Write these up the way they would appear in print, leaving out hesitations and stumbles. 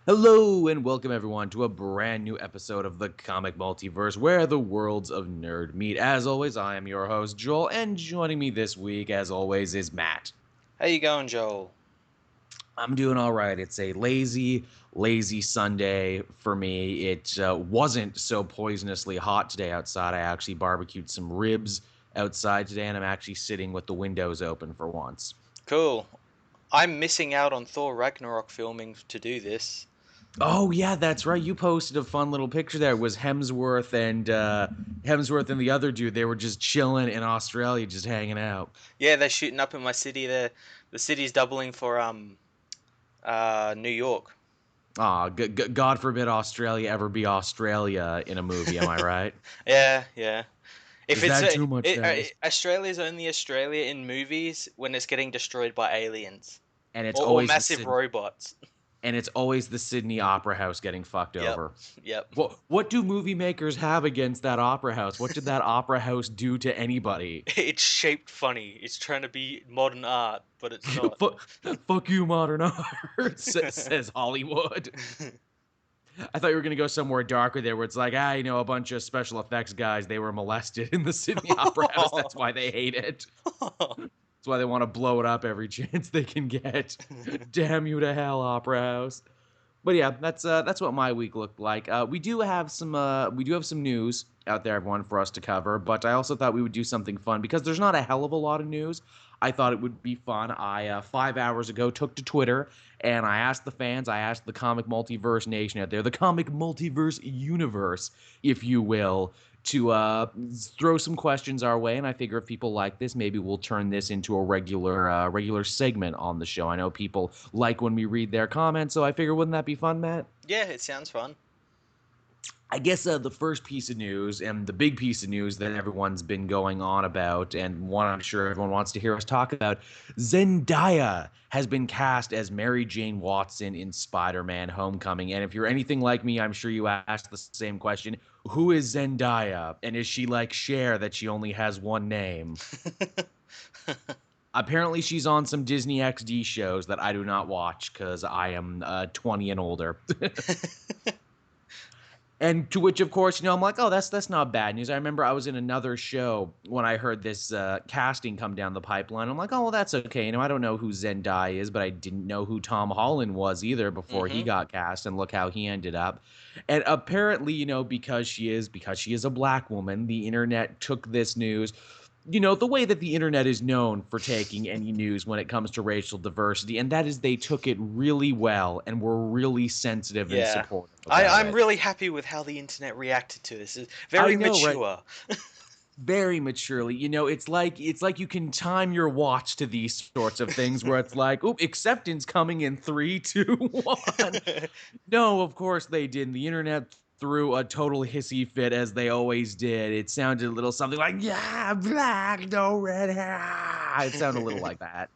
Hello and welcome everyone to a brand new episode of the Comic Multiverse where the worlds of nerd meet. As always, I am your host Joel, and joining me this week as always is Matt. How you going, Joel? I'm doing all right. It's a lazy Sunday for me. It wasn't so poisonously hot today outside. I actually barbecued some ribs outside today, and I'm actually sitting with the windows open for once. Cool. I'm missing out on Thor Ragnarok filming to do this. Oh yeah, that's right. You posted a fun little picture there. It was Hemsworth and the other dude. They were just chilling in Australia, just hanging out. Yeah, they're shooting up in my city. The city's doubling for New York. Ah, God forbid Australia ever be Australia in a movie. Am I right? Yeah, yeah. If Is it's that too much to ask? Australia's only Australia in movies when it's getting destroyed by aliens And it's or always the massive Sydney, robots. and it's always the Sydney Opera House getting fucked Yep, over. yep. What do movie makers have against that opera house? What did that opera house do to anybody? It's shaped funny. It's trying to be modern art, but it's not. Fuck you, modern art, says Hollywood. I thought you were gonna go somewhere darker there, where it's like, a bunch of special effects guys, they were molested in the Sydney Opera House. That's why they hate it. That's why they want to blow it up every chance they can get. Damn you to hell, Opera House. But yeah, that's what my week looked like. We do have some news out there, everyone, for us to cover. But I also thought we would do something fun because there's not a hell of a lot of news. I thought it would be fun. I 5 hours ago took to Twitter and I asked the fans, I asked the comic multiverse nation out there, the comic multiverse universe, if you will, to throw some questions our way. And I figure if people like this, maybe we'll turn this into a regular segment on the show. I know people like when we read their comments, so I figure wouldn't that be fun, Matt? Yeah, it sounds fun. I guess the first piece of news and the big piece of news that everyone's been going on about, and one I'm sure everyone wants to hear us talk about, Zendaya has been cast as Mary Jane Watson in Spider-Man: Homecoming. And if you're anything like me, I'm sure you asked the same question: who is Zendaya, and is she like Cher that she only has one name? Apparently, she's on some Disney XD shows that I do not watch because I am 20 and older. And to which, of course, I'm like, oh, that's not bad news. I remember I was in another show when I heard this casting come down the pipeline. I'm like, oh, well, that's okay. I don't know who Zendaya is, but I didn't know who Tom Holland was either before he hmm got cast. And look how he ended up. And apparently, because she is a black woman, the internet took this news. The way that the internet is known for taking any news when it comes to racial diversity, and that is they took it really well and were really sensitive and Yeah. supportive I, about I'm it. really happy with how the internet reacted to this. It's I very know, right? mature. Very maturely. It's like you can time your watch to these sorts of things where it's like, oop, acceptance coming in three, two, one. No, of course they didn't. The internet threw a total hissy fit as they always did. It sounded a little something like, yeah, black, no red hair. It sounded a little like that.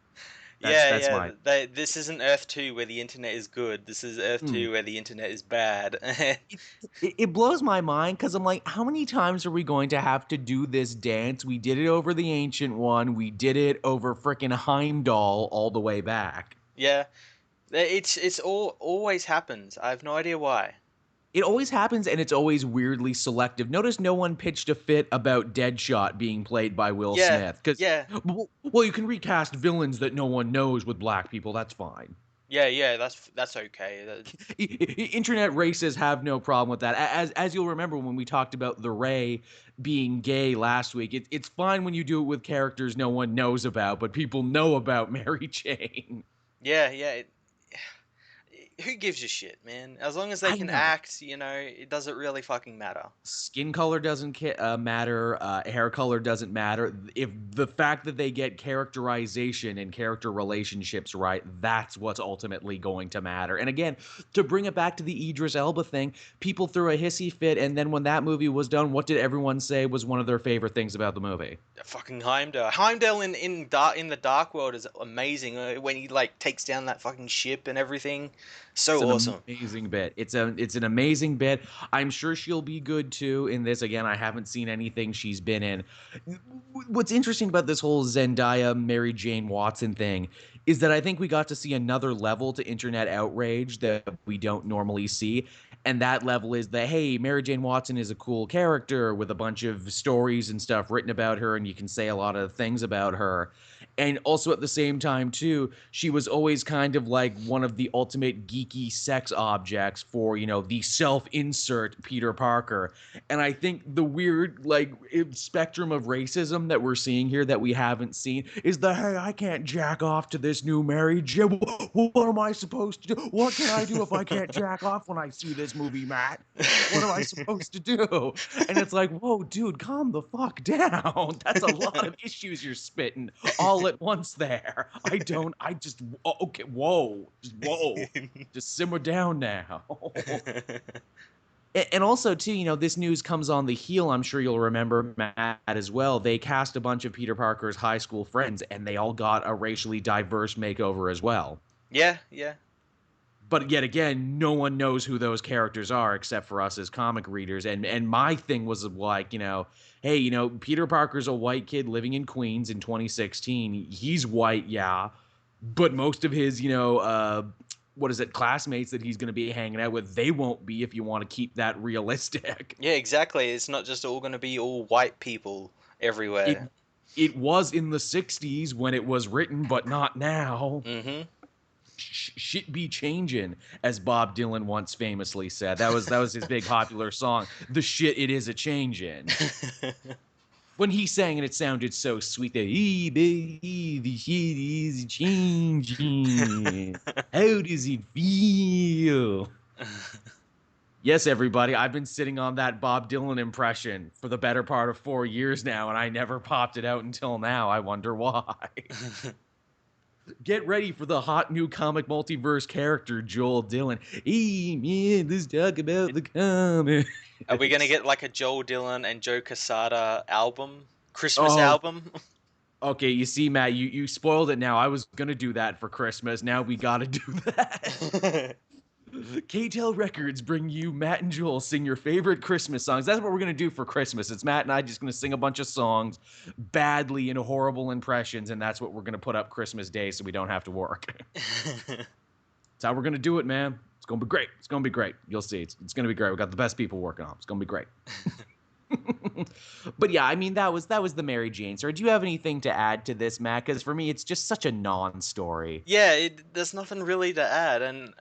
That's Yeah, that's yeah. my This isn't Earth 2 where the internet is good. This is Earth mm. 2 where the internet is bad. It blows my mind because I'm like, how many times are we going to have to do this dance? We did it over the ancient one. We did it over frickin' Heimdall all the way back. Yeah, it's always happens. I have no idea why. It always happens, and it's always weirdly selective. Notice no one pitched a fit about Deadshot being played by Will Yeah, Smith because, yeah, well, you can recast villains that no one knows with black people. That's fine. yeah, yeah. That's okay. Internet racists have no problem with that. As you'll remember when we talked about the Ray being gay last week, it's fine when you do it with characters no one knows about, but people know about Mary Jane. Yeah, yeah. Who gives a shit, man? As long as they I can know. act, it doesn't really fucking matter. Skin color doesn't matter. Hair color doesn't matter. If the fact that they get characterization and character relationships right, that's what's ultimately going to matter. And again, to bring it back to the Idris Elba thing, people threw a hissy fit, and then when that movie was done, what did everyone say was one of their favorite things about the movie? Fucking Heimdall. Heimdall in the Dark World is amazing. When he like takes down that fucking ship and everything, It's so an awesome. amazing bit. It's an amazing bit. I'm sure she'll be good too in this. Again, I haven't seen anything she's been in. What's interesting about this whole Zendaya Mary Jane Watson thing is that I think we got to see another level to internet outrage that we don't normally see. And that level is that, hey, Mary Jane Watson is a cool character with a bunch of stories and stuff written about her, and you can say a lot of things about her. And also at the same time, too, she was always kind of like one of the ultimate geeky sex objects for, the self-insert Peter Parker. And I think the weird, like, spectrum of racism that we're seeing here that we haven't seen is the, hey, I can't jack off to this new Mary Jane. What am I supposed to do? What can I do if I can't jack off when I see this movie, Matt? What am I supposed to do? And it's like, whoa, dude, calm the fuck down. That's a lot of issues you're spitting all at once there. Okay, whoa. Just simmer down now. And also, too, this news comes on the heel. I'm sure you'll remember, Matt, as well. They cast a bunch of Peter Parker's high school friends, and they all got a racially diverse makeover as well. Yeah. But yet again, no one knows who those characters are except for us as comic readers. And my thing was like, hey, Peter Parker's a white kid living in Queens in 2016. He's white, yeah. But most of his, classmates that he's going to be hanging out with, they won't be if you want to keep that realistic. Yeah, exactly. It's not just all going to be all white people It everywhere. it was in the 60s when it was written, but not now. Mm-hmm. Shit be changing, as Bob Dylan once famously said. That was his big popular song. The shit it is a changing. When he sang it sounded so sweet. The shit is changing. How does it feel? Yes, everybody, I've been sitting on that Bob Dylan impression for the better part of 4 years now, and I never popped it out until now. I wonder why. Get ready for the hot new comic multiverse character, Joel Dillon. Hey, man, let's talk about the comic. Are we going to get like a Joel Dillon and Joe Quesada album? Christmas Oh, album? okay, you see, Matt, you spoiled it now. I was going to do that for Christmas. Now we got to do that. K-Tel Records bring you Matt and Joel sing your favorite Christmas songs. That's what we're going to do for Christmas. It's Matt and I just going to sing a bunch of songs badly in horrible impressions, and that's what we're going to put up Christmas Day so we don't have to work. That's how we're going to do it, man. It's going to be great. It's going to be great. You'll see. It's going to be great. We got the best people working on it. It's going to be great. But yeah, I mean, that was the Mary Jane story. Do you have anything to add to this, Matt? Because for me, it's just such a non-story. Yeah, there's nothing really to add. And,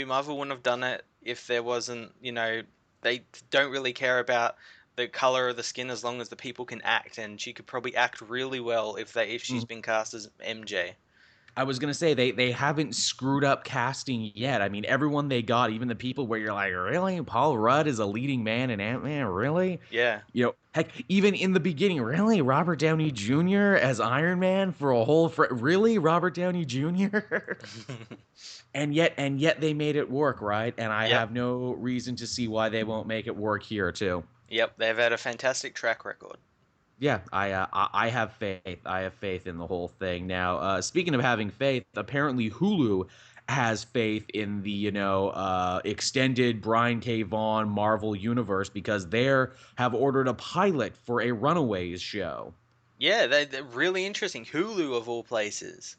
Marvel wouldn't have done it if there wasn't, they don't really care about the color of the skin as long as the people can act. And she could probably act really well if she's been cast as MJ. I was gonna say they haven't screwed up casting yet. I mean, everyone they got, even the people where you're like, really, Paul Rudd is a leading man in Ant-Man, really? Yeah. Heck, even in the beginning, really, Robert Downey Jr. as Iron Man for a whole, really, Robert Downey Jr. and yet they made it work, right? And I have no reason to see why they won't make it work here too. Yep, they've had a fantastic track record. Yeah, I have faith. I have faith in the whole thing. Now, speaking of having faith, apparently Hulu has faith in the extended Brian K. Vaughan Marvel universe because they have ordered a pilot for a Runaways show. Yeah, they're really interesting. Hulu of all places.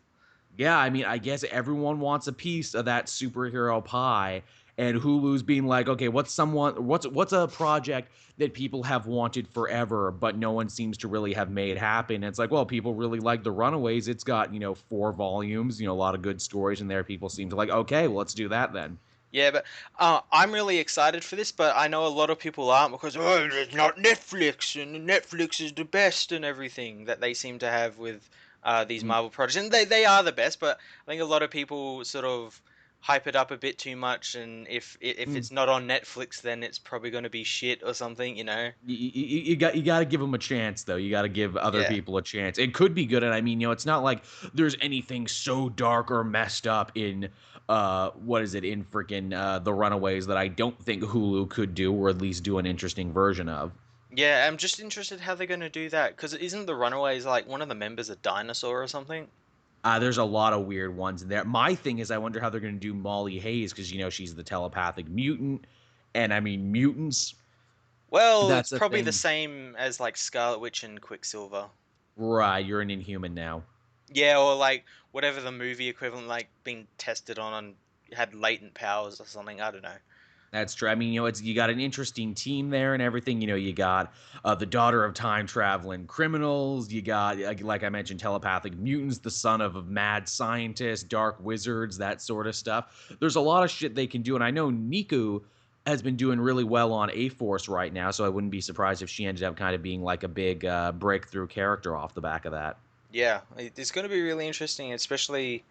Yeah, I mean, I guess everyone wants a piece of that superhero pie, and Hulu's being like, okay, what's a project that people have wanted forever, but no one seems to really have made happen? And it's like, well, people really like The Runaways. It's got 4 volumes, a lot of good stories in there. People seem to like, okay, well, let's do that then. Yeah, but I'm really excited for this, but I know a lot of people aren't because it's not Netflix and Netflix is the best and everything that they seem to have with these Marvel projects, and they are the best. But I think a lot of people sort of hype it up a bit too much, and if it's not on Netflix, then it's probably going to be shit or something, You got to give them a chance, though. You got to give other people a chance. It could be good, and I mean, it's not like there's anything so dark or messed up in in freaking The Runaways that I don't think Hulu could do, or at least do an interesting version of. Yeah, I'm just interested how they're going to do that because isn't the Runaways like one of the members a dinosaur or something? There's a lot of weird ones in there. My thing is, I wonder how they're going to do Molly Hayes because she's the telepathic mutant, and I mean mutants. Well, it's That's a probably the thing, same as like Scarlet Witch and Quicksilver. right? You're an Inhuman now. Yeah, or like whatever the movie equivalent, like being tested on and had latent powers or something. I don't know. That's true. I mean, it's you got an interesting team there and everything. You got the daughter of time traveling criminals. You got, like I mentioned, telepathic mutants, the son of a mad scientist, dark wizards, that sort of stuff. There's a lot of shit they can do, and I know Niku has been doing really well on A-Force right now, so I wouldn't be surprised if she ended up kind of being like a big breakthrough character off the back of that. Yeah, it's going to be really interesting, especially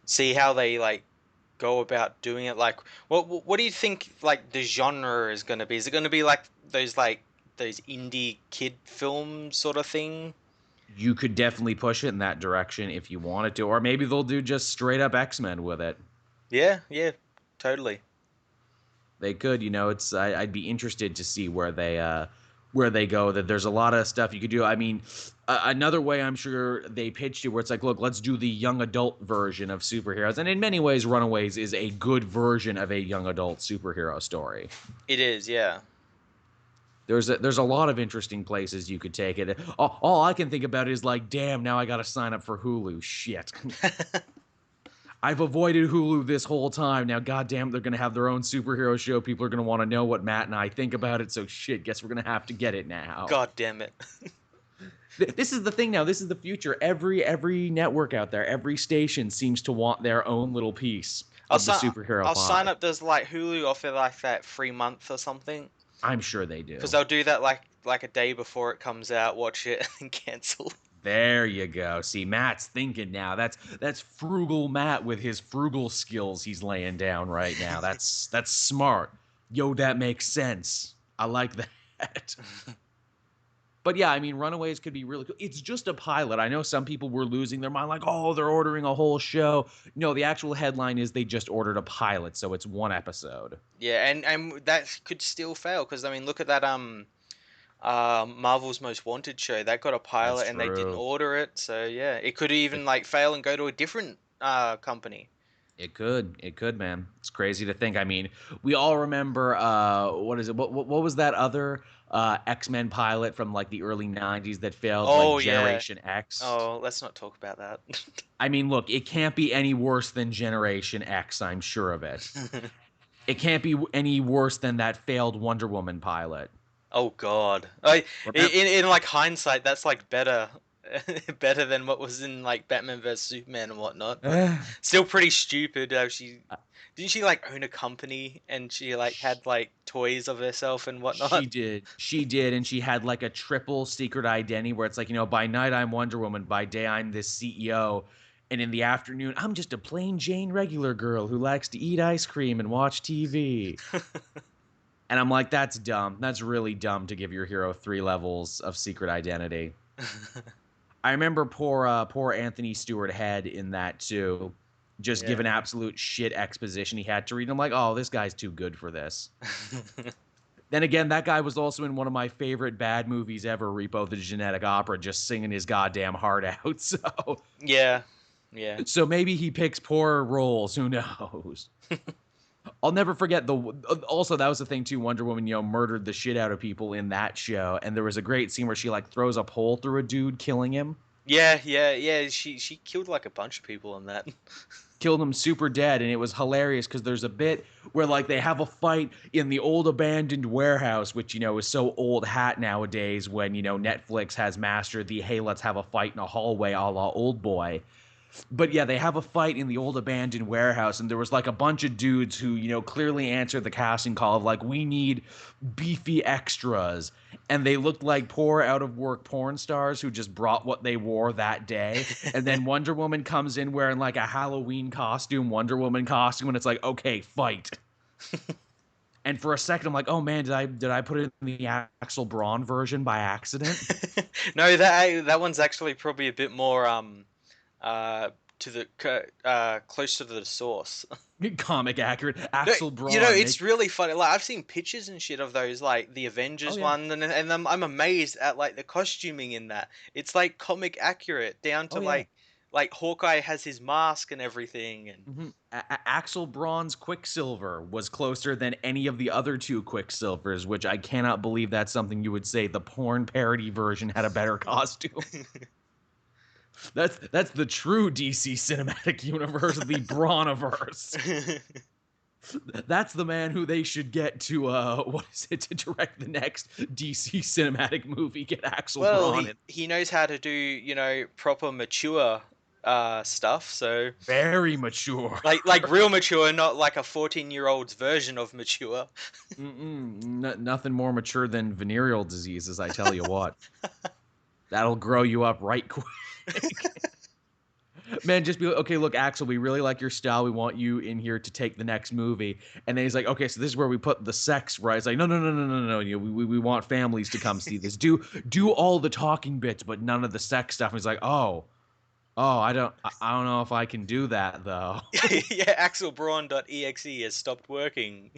see how they like go about doing it. Like, what do you think like the genre is going to be? Is it going to be like those indie kid films sort of thing? You could definitely push it in that direction if you wanted to, or maybe they'll do just straight up X-Men with it. Yeah, yeah, totally. They could, it's I'd be interested to see where they go. That there's a lot of stuff you could do. I mean, another way I'm sure they pitched it where it's like, look, let's do the young adult version of superheroes, and in many ways, Runaways is a good version of a young adult superhero story. It is, yeah. There's a lot of interesting places you could take it. All I can think about is like, damn, now I got to sign up for Hulu. Shit. I've avoided Hulu this whole time. Now, goddamn, they're going to have their own superhero show. People are going to want to know what Matt and I think about it. So, shit, guess we're going to have to get it now. God damn it. This is the thing now. This is the future. Every network out there, every station seems to want their own little piece of the superhero I'll sign pie. up. Does like Hulu offer like that free month or something? I'm sure they do. Because they'll do that like a day before it comes out, watch it, and cancel. There you go. See, Matt's thinking now. That's frugal Matt with his frugal skills he's laying down right now. That's smart. Yo, that makes sense. I like that. But yeah, I mean, Runaways could be really cool. It's just a pilot. I know some people were losing their mind, like, oh, they're ordering a whole show. No, the actual headline is they just ordered a pilot, so it's one episode. Yeah, and that could still fail because I mean, look at that Marvel's Most Wanted show. That got a That's pilot and they didn't true. order it. So yeah, it could even like fail and go to a different company. It could. It could, man. It's crazy to think. I mean, we all remember what is it? What was that other X-Men pilot from like the early 90s that failed, like Oh yeah. Generation X? Oh, let's not talk about that. I mean, look, it can't be any worse than Generation X, I'm sure of it. It can't be any worse than that failed Wonder Woman pilot. Oh God. I Remember? in like hindsight, that's like better, better than what was in like Batman vs Superman and whatnot. But still pretty stupid. She didn't she like own a company and she like had like toys of herself and She whatnot. did. She did. And she had like a triple secret identity where it's like, by night I'm Wonder Woman, by day I'm this CEO. And in the afternoon, I'm just a plain Jane regular girl who likes to eat ice cream and watch TV. And I'm like, that's dumb. That's really dumb to give your hero 3 levels of secret identity. I remember poor Anthony Stewart Head in that too. Just Yeah. given absolute shit exposition he had to read. I'm like, oh, this guy's too good for this. Then again, that guy was also in one of my favorite bad movies ever, Repo the Genetic Opera, just singing his goddamn heart out. Yeah. Yeah. So maybe he picks poor roles. Who knows? I'll never forget also that was the thing too. Wonder Woman, murdered the shit out of people in that show, and there was a great scene where she like throws a pole through a dude, killing him. Yeah, yeah, yeah. She killed like a bunch of people in that. Killed him super dead, and it was hilarious because there's a bit where like they have a fight in the old abandoned warehouse, which is so old hat nowadays when Netflix has mastered the hey, let's have a fight in a hallway a la Old Boy. But yeah, they have a fight in the old abandoned warehouse, and there was like a bunch of dudes who, clearly answered the casting call of like, we need beefy extras. And they looked like poor out of work porn stars who just brought what they wore that day. And then Wonder Woman comes in wearing like a Halloween costume, Wonder Woman costume, and it's like, okay, fight. And for a second, I'm like, oh man, did I put it in the Axel Braun version by accident? No, that one's actually probably a bit more uh to the close to the source. Comic accurate. No, Axel Braun. it's really funny. Like I've seen pictures and shit of those, like the Oh Avengers yeah. one, and I'm amazed at like the costuming in that. It's like comic accurate down to Oh yeah. like Hawkeye has his mask and everything, and Axel Braun's Quicksilver was closer than any of the other two Quicksilvers, which I cannot believe that's something you would say. The porn parody version had a better costume. That's the true DC cinematic universe, the Brawniverse. That's the man who they should get to what is it, to direct the next DC cinematic movie. Get Axel Well, Braun he in. he knows how to do, proper mature stuff. So Very mature. like real mature, not like a 14-year-old's version of mature. Nothing more mature than venereal diseases, I tell you what. That'll grow you up right quick. Man, just be like, okay, look, Axel, we really like your style. We want you in here to take the next movie. And then he's like, okay, so this is where we put the sex, right? It's like, no. You know, we want families to come see this. Do all the talking bits, but none of the sex stuff. And he's like, I don't know if I can do that though. Yeah, axelbraun.exe has stopped working.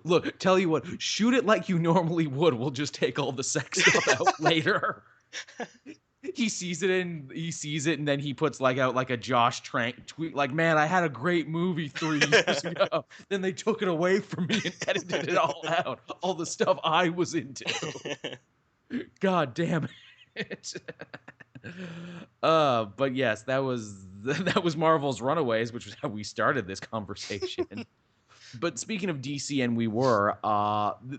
Look, tell you what, shoot it like you normally would. We'll just take all the sex stuff out later. He sees it and then he puts out like a Josh Trank tweet like, man, I had a great movie 3 years ago. Then they took it away from me and edited it all out. All the stuff I was into. God damn it. But yes, that was Marvel's Runaways, which was how we started this conversation. But speaking of DC, and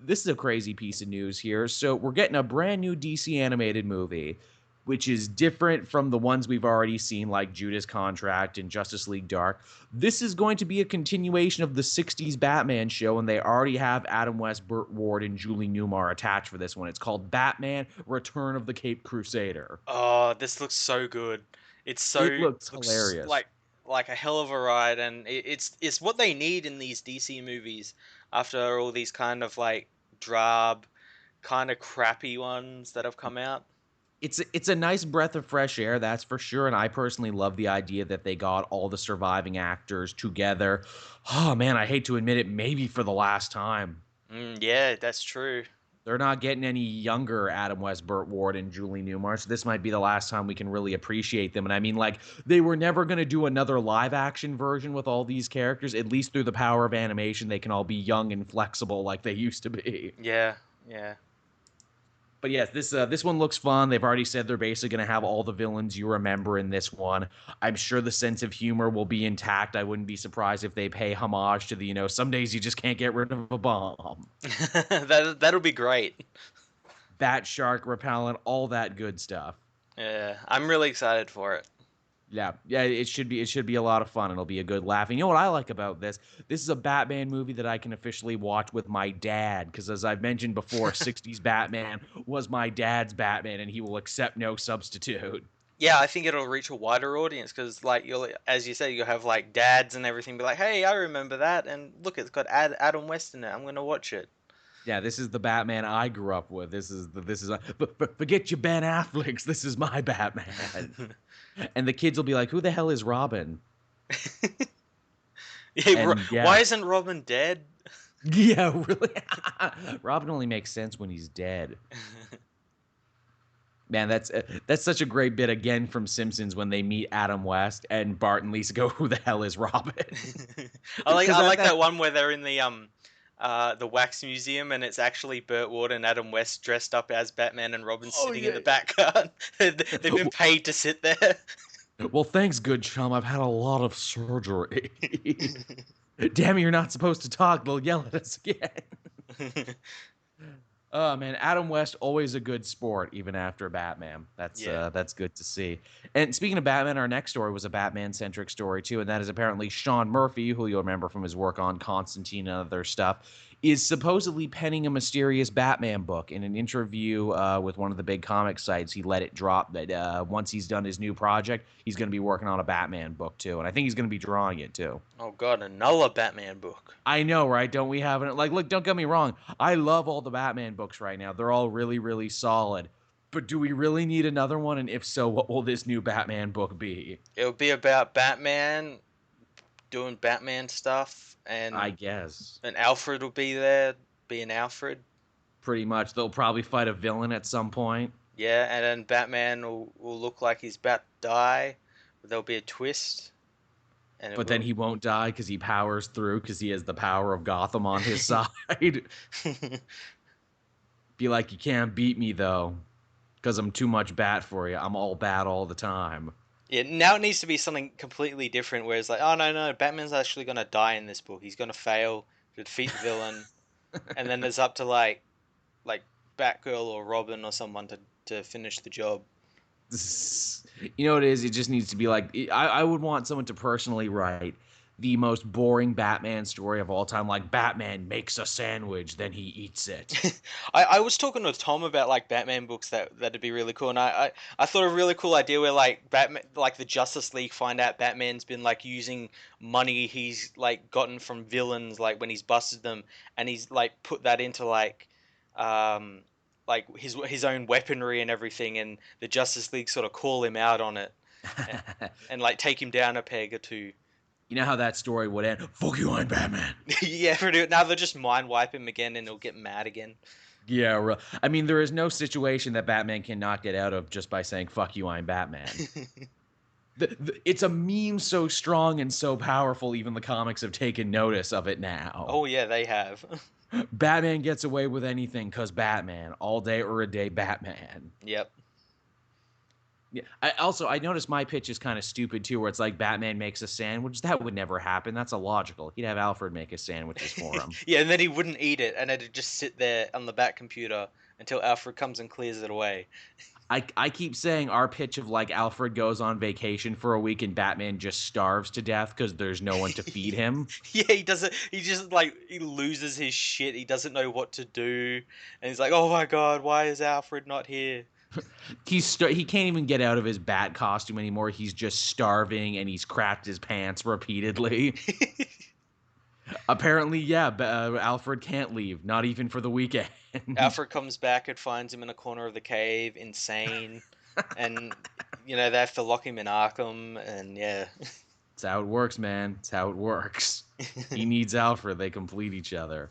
this is a crazy piece of news here. So we're getting a brand new DC animated movie, which is different from the ones we've already seen, like Judas Contract and Justice League Dark. This is going to be a continuation of the 60s Batman show, and they already have Adam West, Burt Ward, and Julie Newmar attached for this one. It's called Batman: Return of the Caped Crusader. Oh, this looks so good. It looks hilarious. Like a hell of a ride, and it's what they need in these DC movies after all these kind of like drab, kind of crappy ones that have come out. It's a nice breath of fresh air, that's for sure. And I personally love the idea that they got all the surviving actors together. Oh man, I hate to admit it, maybe for the last time. Yeah, that's true. They're not getting any younger Adam West, Burt Ward, and Julie Newmar, so this might be the last time we can really appreciate them. And I mean, like, they were never going to do another live-action version with all these characters. At least through the power of animation, they can all be young and flexible like they used to be. Yeah. But yes, this one looks fun. They've already said they're basically going to have all the villains you remember in this one. I'm sure the sense of humor will be intact. I wouldn't be surprised if they pay homage to the, some days you just can't get rid of a bomb. That'll be great. Bat shark repellent, all that good stuff. Yeah, I'm really excited for it. Yeah, it should be a lot of fun. It'll be a good laugh. And you know what I like about this? This is a Batman movie that I can officially watch with my dad, because as I've mentioned before, 60s Batman was my dad's Batman, and he will accept no substitute. Yeah, I think it'll reach a wider audience because, like, as you said, you'll have like dads and everything be like, "Hey, I remember that," and look, it's got Adam West in it. I'm gonna watch it. Yeah, this is the Batman I grew up with. Forget your Ben Affleck's. This is my Batman. And the kids will be like, "Who the hell is Robin?" Yeah, why isn't Robin dead? Yeah, really. Robin only makes sense when he's dead. Man, that's such a great bit again from Simpsons when they meet Adam West and Bart and Lisa go, "Who the hell is Robin?" I like that one where they're in the wax museum, and it's actually Burt Ward and Adam West dressed up as Batman, and Robin sitting in the back garden. They've been paid to sit there. Well, thanks, good chum. I've had a lot of surgery. Damn it, you're not supposed to talk. They'll yell at us again. Oh man, Adam West always a good sport, even after Batman. That's good to see. And speaking of Batman, our next story was a Batman-centric story too, and that is apparently Sean Murphy, who you'll remember from his work on Constantine and other stuff, is supposedly penning a mysterious Batman book. In an interview with one of the big comic sites, he let it drop that once he's done his new project, he's going to be working on a Batman book too, and I think he's going to be drawing it too. Oh god, another Batman book. I know, right? Don't we have it? Like, look, don't get me wrong. I love all the Batman books right now. They're all really, really solid. But do we really need another one? And if so, what will this new Batman book be? It'll be about Batman doing Batman stuff, and I guess. And Alfred will be there, being Alfred. Pretty much. They'll probably fight a villain at some point. Yeah, and then Batman will look like he's about to die, but there'll be a twist. But then he won't die because he powers through because he has the power of Gotham on his side. Be like, you can't beat me, though. Because I'm too much bat for you. I'm all bat all the time. Yeah, now it needs to be something completely different where it's like, oh no, Batman's actually gonna die in this book. He's gonna fail to defeat the villain, and then it's up to like Batgirl or Robin or someone to finish the job. You know what it is? It just needs to be like, I would want someone to personally write the most boring Batman story of all time. Like, Batman makes a sandwich, then he eats it. I was talking with Tom about like Batman books that'd be really cool, and I thought a really cool idea where like Batman, like the Justice League find out Batman's been like using money he's like gotten from villains like when he's busted them, and he's like put that into um like his own weaponry and everything, and the Justice League sort of call him out on it, and like take him down a peg or two. You know how that story would end? Fuck you, I'm Batman. Yeah, now they'll just mind wipe him again, and he'll get mad again. Yeah, I mean, there is no situation that Batman cannot get out of just by saying, fuck you, I'm Batman. It's a meme so strong and so powerful, even the comics have taken notice of it now. Oh, yeah, they have. Batman gets away with anything because Batman. All day or a day, Batman. Yep. Yeah. I noticed my pitch is kind of stupid, too, where it's like Batman makes a sandwich. That would never happen. That's illogical. He'd have Alfred make his sandwiches for him. Yeah, and then he wouldn't eat it, and it'd just sit there on the Bat computer until Alfred comes and clears it away. I keep saying our pitch of like Alfred goes on vacation for a week and Batman just starves to death because there's no one to feed him. Yeah, he doesn't. He just like he loses his shit. He doesn't know what to do, and he's like, "Oh my god, why is Alfred not here?" He can't even get out of his bat costume anymore. He's just starving and he's crapped his pants repeatedly. Apparently, yeah, Alfred can't leave, not even for the weekend. Alfred comes back and finds him in a corner of the cave, insane, and they have to lock him in Arkham, and yeah. It's how it works, man. It's how it works. He needs Alfred. They complete each other.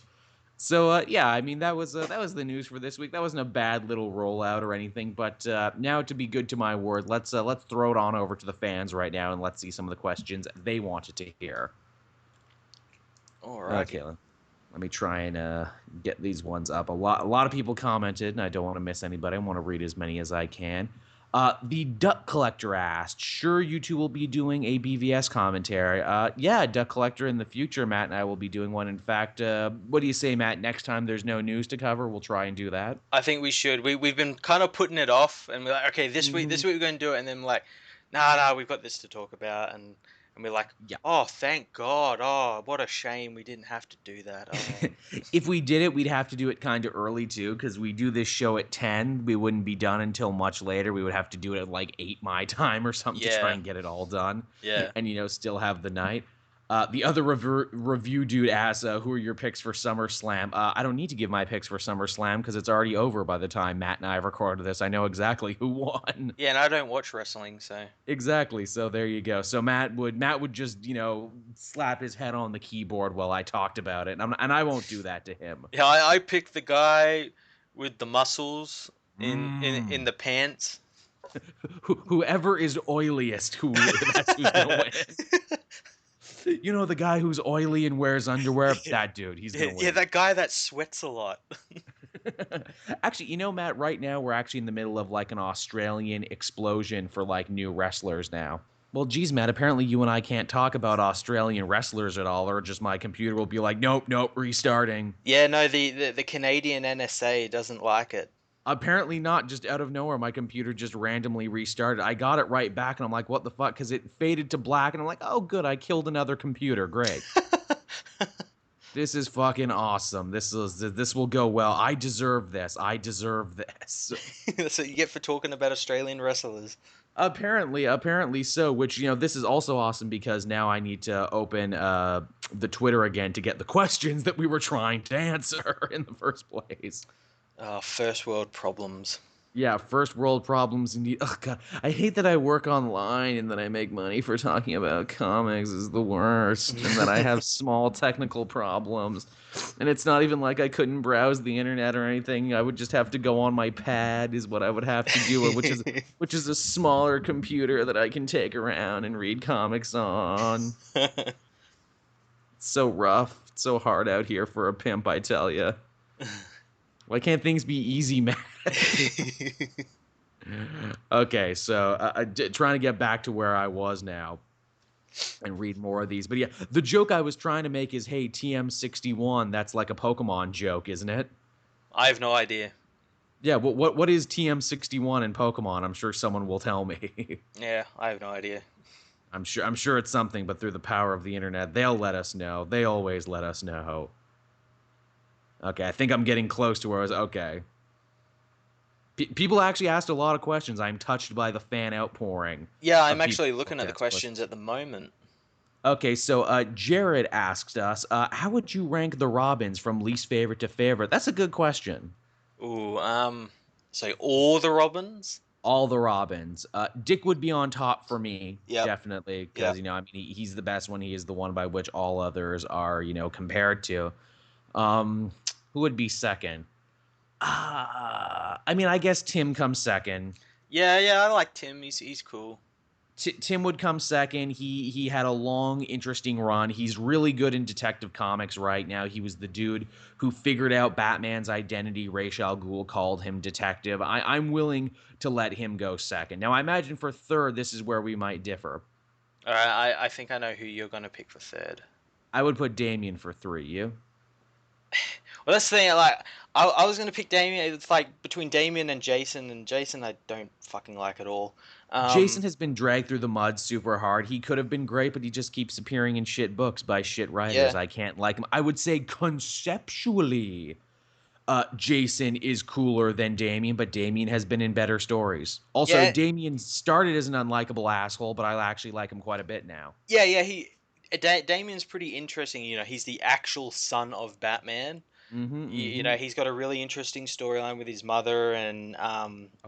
So yeah, I mean that was the news for this week. That wasn't a bad little rollout or anything, but now to be good to my word, let's throw it on over to the fans right now and let's see some of the questions they wanted to hear. All right. Okay, let me try and get these ones up. A lot of people commented, and I don't want to miss anybody. I want to read as many as I can. The Duck Collector asked, sure you two will be doing a BVS commentary. Yeah, Duck Collector in the future, Matt and I will be doing one. In fact, what do you say, Matt? Next time there's no news to cover, we'll try and do that. I think we should. We've been kind of putting it off, and we're like, okay, this week we're going to do it, and then we're like, nah, we've got this to talk about, and we're like, yeah. Oh, thank God. Oh, what a shame we didn't have to do that. Oh. If we did it, we'd have to do it kind of early, too, because we do this show at 10. We wouldn't be done until much later. We would have to do it at like 8 my time or something to try and get it all done. Yeah. And, still have the night. The other review dude asks, who are your picks for SummerSlam? I don't need to give my picks for SummerSlam because it's already over by the time Matt and I have recorded this. I know exactly who won. Yeah, and I don't watch wrestling, so. Exactly. So there you go. So Matt would just, slap his head on the keyboard while I talked about it. And I won't do that to him. Yeah, I picked the guy with the muscles in the pants. Whoever is oiliest, that's who's going to win. The guy who's oily and wears underwear, that dude, he's going to win. Yeah, that guy that sweats a lot. Actually, Matt, right now we're actually in the middle of like an Australian explosion for like new wrestlers now. Well, geez, Matt, apparently you and I can't talk about Australian wrestlers at all, or just my computer will be like, nope, restarting. Yeah, no, the Canadian NSA doesn't like it. Apparently not. Just out of nowhere, my computer just randomly restarted. I got it right back, and I'm like, what the fuck? Because it faded to black, and I'm like, oh, good, I killed another computer. Great. This is fucking awesome. This will go well. I deserve this. That's what you get for talking about Australian wrestlers. Apparently so, which, this is also awesome because now I need to open the Twitter again to get the questions that we were trying to answer in the first place. First world problems. Yeah, first world problems. Indeed. Oh, God. I hate that I work online and that I make money for talking about comics is the worst. And that I have small technical problems. And it's not even like I couldn't browse the internet or anything. I would just have to go on my pad is what I would have to do, which is a smaller computer that I can take around and read comics on. It's so rough. It's so hard out here for a pimp, I tell you. Why can't things be easy, man? Okay, so trying to get back to where I was now and read more of these. But yeah, the joke I was trying to make is, hey, TM61, that's like a Pokemon joke, isn't it? I have no idea. Yeah, what is TM61 in Pokemon? I'm sure someone will tell me. Yeah, I have no idea. I'm sure it's something, but through the power of the internet, they'll let us know. They always let us know. Okay, I think I'm getting close to where I was. Okay. People actually asked a lot of questions. I'm touched by the fan outpouring Yeah, of I'm people actually who looking at the asked questions questions. at the moment. Okay, so Jared asked us, how would you rank the Robins from least favorite to favorite? That's a good question. Ooh, so all the Robins? All the Robins. Dick would be on top for me, Yep, definitely, because yep. I mean, he's the best one. He is the one by which all others are, compared to. Um, who would be second? I mean, I guess Tim comes second. Yeah, yeah, I like Tim. He's cool. Tim would come second. He had a long, interesting run. He's really good in Detective Comics right now. He was the dude who figured out Batman's identity. Ra's al Ghul called him Detective. I'm willing to let him go second. Now, I imagine for third, this is where we might differ. All right, I think I know who you're gonna pick for third. I would put Damien for three. You? Well, that's the thing. Like, I was gonna pick Damien. It's like between Damien and Jason I don't fucking like at all. Jason Um, has been dragged through the mud super hard. He could have been great, but he just keeps appearing in shit books by shit writers. yeah, I can't like him. I would say conceptually, Jason is cooler than Damien, but Damien has been in better stories. Also, yeah, Damien started as an unlikable asshole, but I actually like him quite a bit now. yeah. Damien's pretty interesting. You know, he's the actual son of Batman. Mm-hmm, You mm-hmm. know, he's got a really interesting storyline with his mother Oh and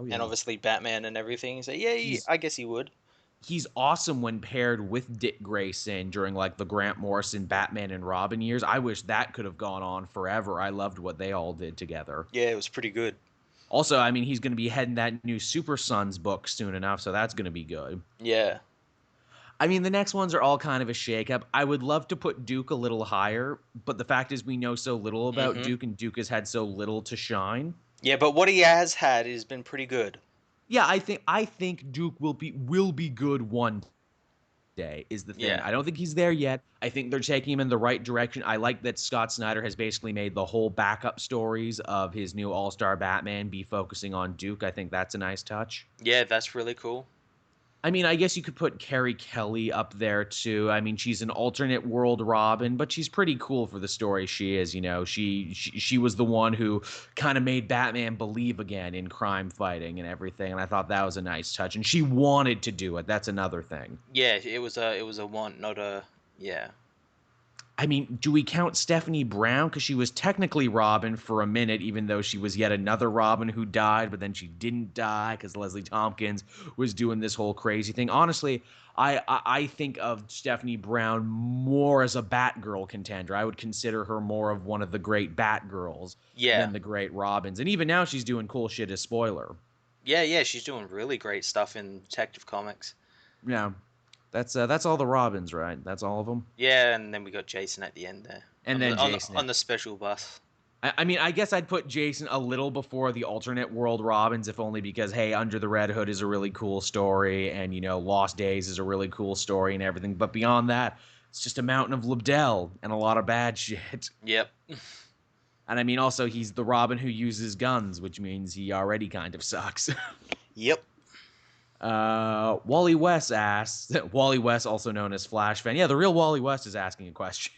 yeah. obviously Batman and everything. So yeah, He's I guess he would. he's awesome when paired with Dick Grayson during like the Grant Morrison Batman and Robin years. I wish that could have gone on forever. I loved what they all did together. Yeah, it was pretty good. Also, I mean, he's going to be heading that new Super Sons book soon enough, so that's going to be good. Yeah, I mean, the next ones are all kind of a shakeup. I would love to put Duke a little higher, but the fact is we know so little about hmm Duke, and Duke has had so little to shine. yeah. But what he has had has been pretty good. Yeah, I think Duke will be good one day is the thing. Yeah, I don't think he's there yet. I think they're taking him in the right direction. I like that Scott Snyder has basically made the whole backup stories of his new All-Star Batman be focusing on Duke. I think that's a nice touch. yeah, that's really cool. I mean, I guess you could put Carrie Kelly up there too. I mean, she's an alternate world Robin, but she's pretty cool for the story she is. She was the one who kind of made Batman believe again in crime fighting and everything, and I thought that was a nice touch. And she wanted to do it. That's another thing. Yeah, it was a want, not a yeah. I mean, do we count Stephanie Brown? Because she was technically Robin for a minute, even though she was yet another Robin who died, but then she didn't die because Leslie Tompkins was doing this whole crazy thing. Honestly, I think of Stephanie Brown more as a Batgirl contender. I would consider her more of one of the great Batgirls Yeah, than the great Robins. And even now, she's doing cool shit as spoiler. yeah, yeah. She's doing really great stuff in Detective Comics. Yeah, that's all the Robins, right? That's all of them. Yeah, and then we got Jason at the end there And on then the on Jason. on the special bus. I mean, I guess I'd put Jason a little before the alternate world Robins, if only because, hey, Under the Red Hood is a really cool story, and, Lost Days is a really cool story and everything. But beyond that, it's just a mountain of Lebdell and a lot of bad shit. Yep. And I mean, also, he's the Robin who uses guns, which means he already kind of sucks. Yep. Wally West asks, Wally West, also known as Flash Fan. Yeah, the real Wally West is asking a question.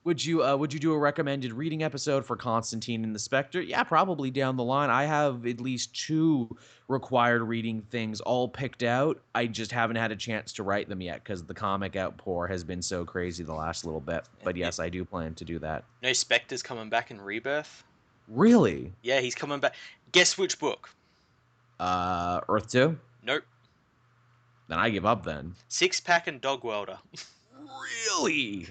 Would you do a recommended reading episode for Constantine and the Spectre? Yeah, probably down the line. I have at least two required reading things all picked out. I just haven't had a chance to write them yet because the comic outpour has been so crazy the last little bit. But yes, I do plan to do that. No, Spectre's coming back in Rebirth. Really? Yeah, he's coming back. Guess which book? Earth 2? Nope. Then I give up then. Six Pack and Dog Welder. Really?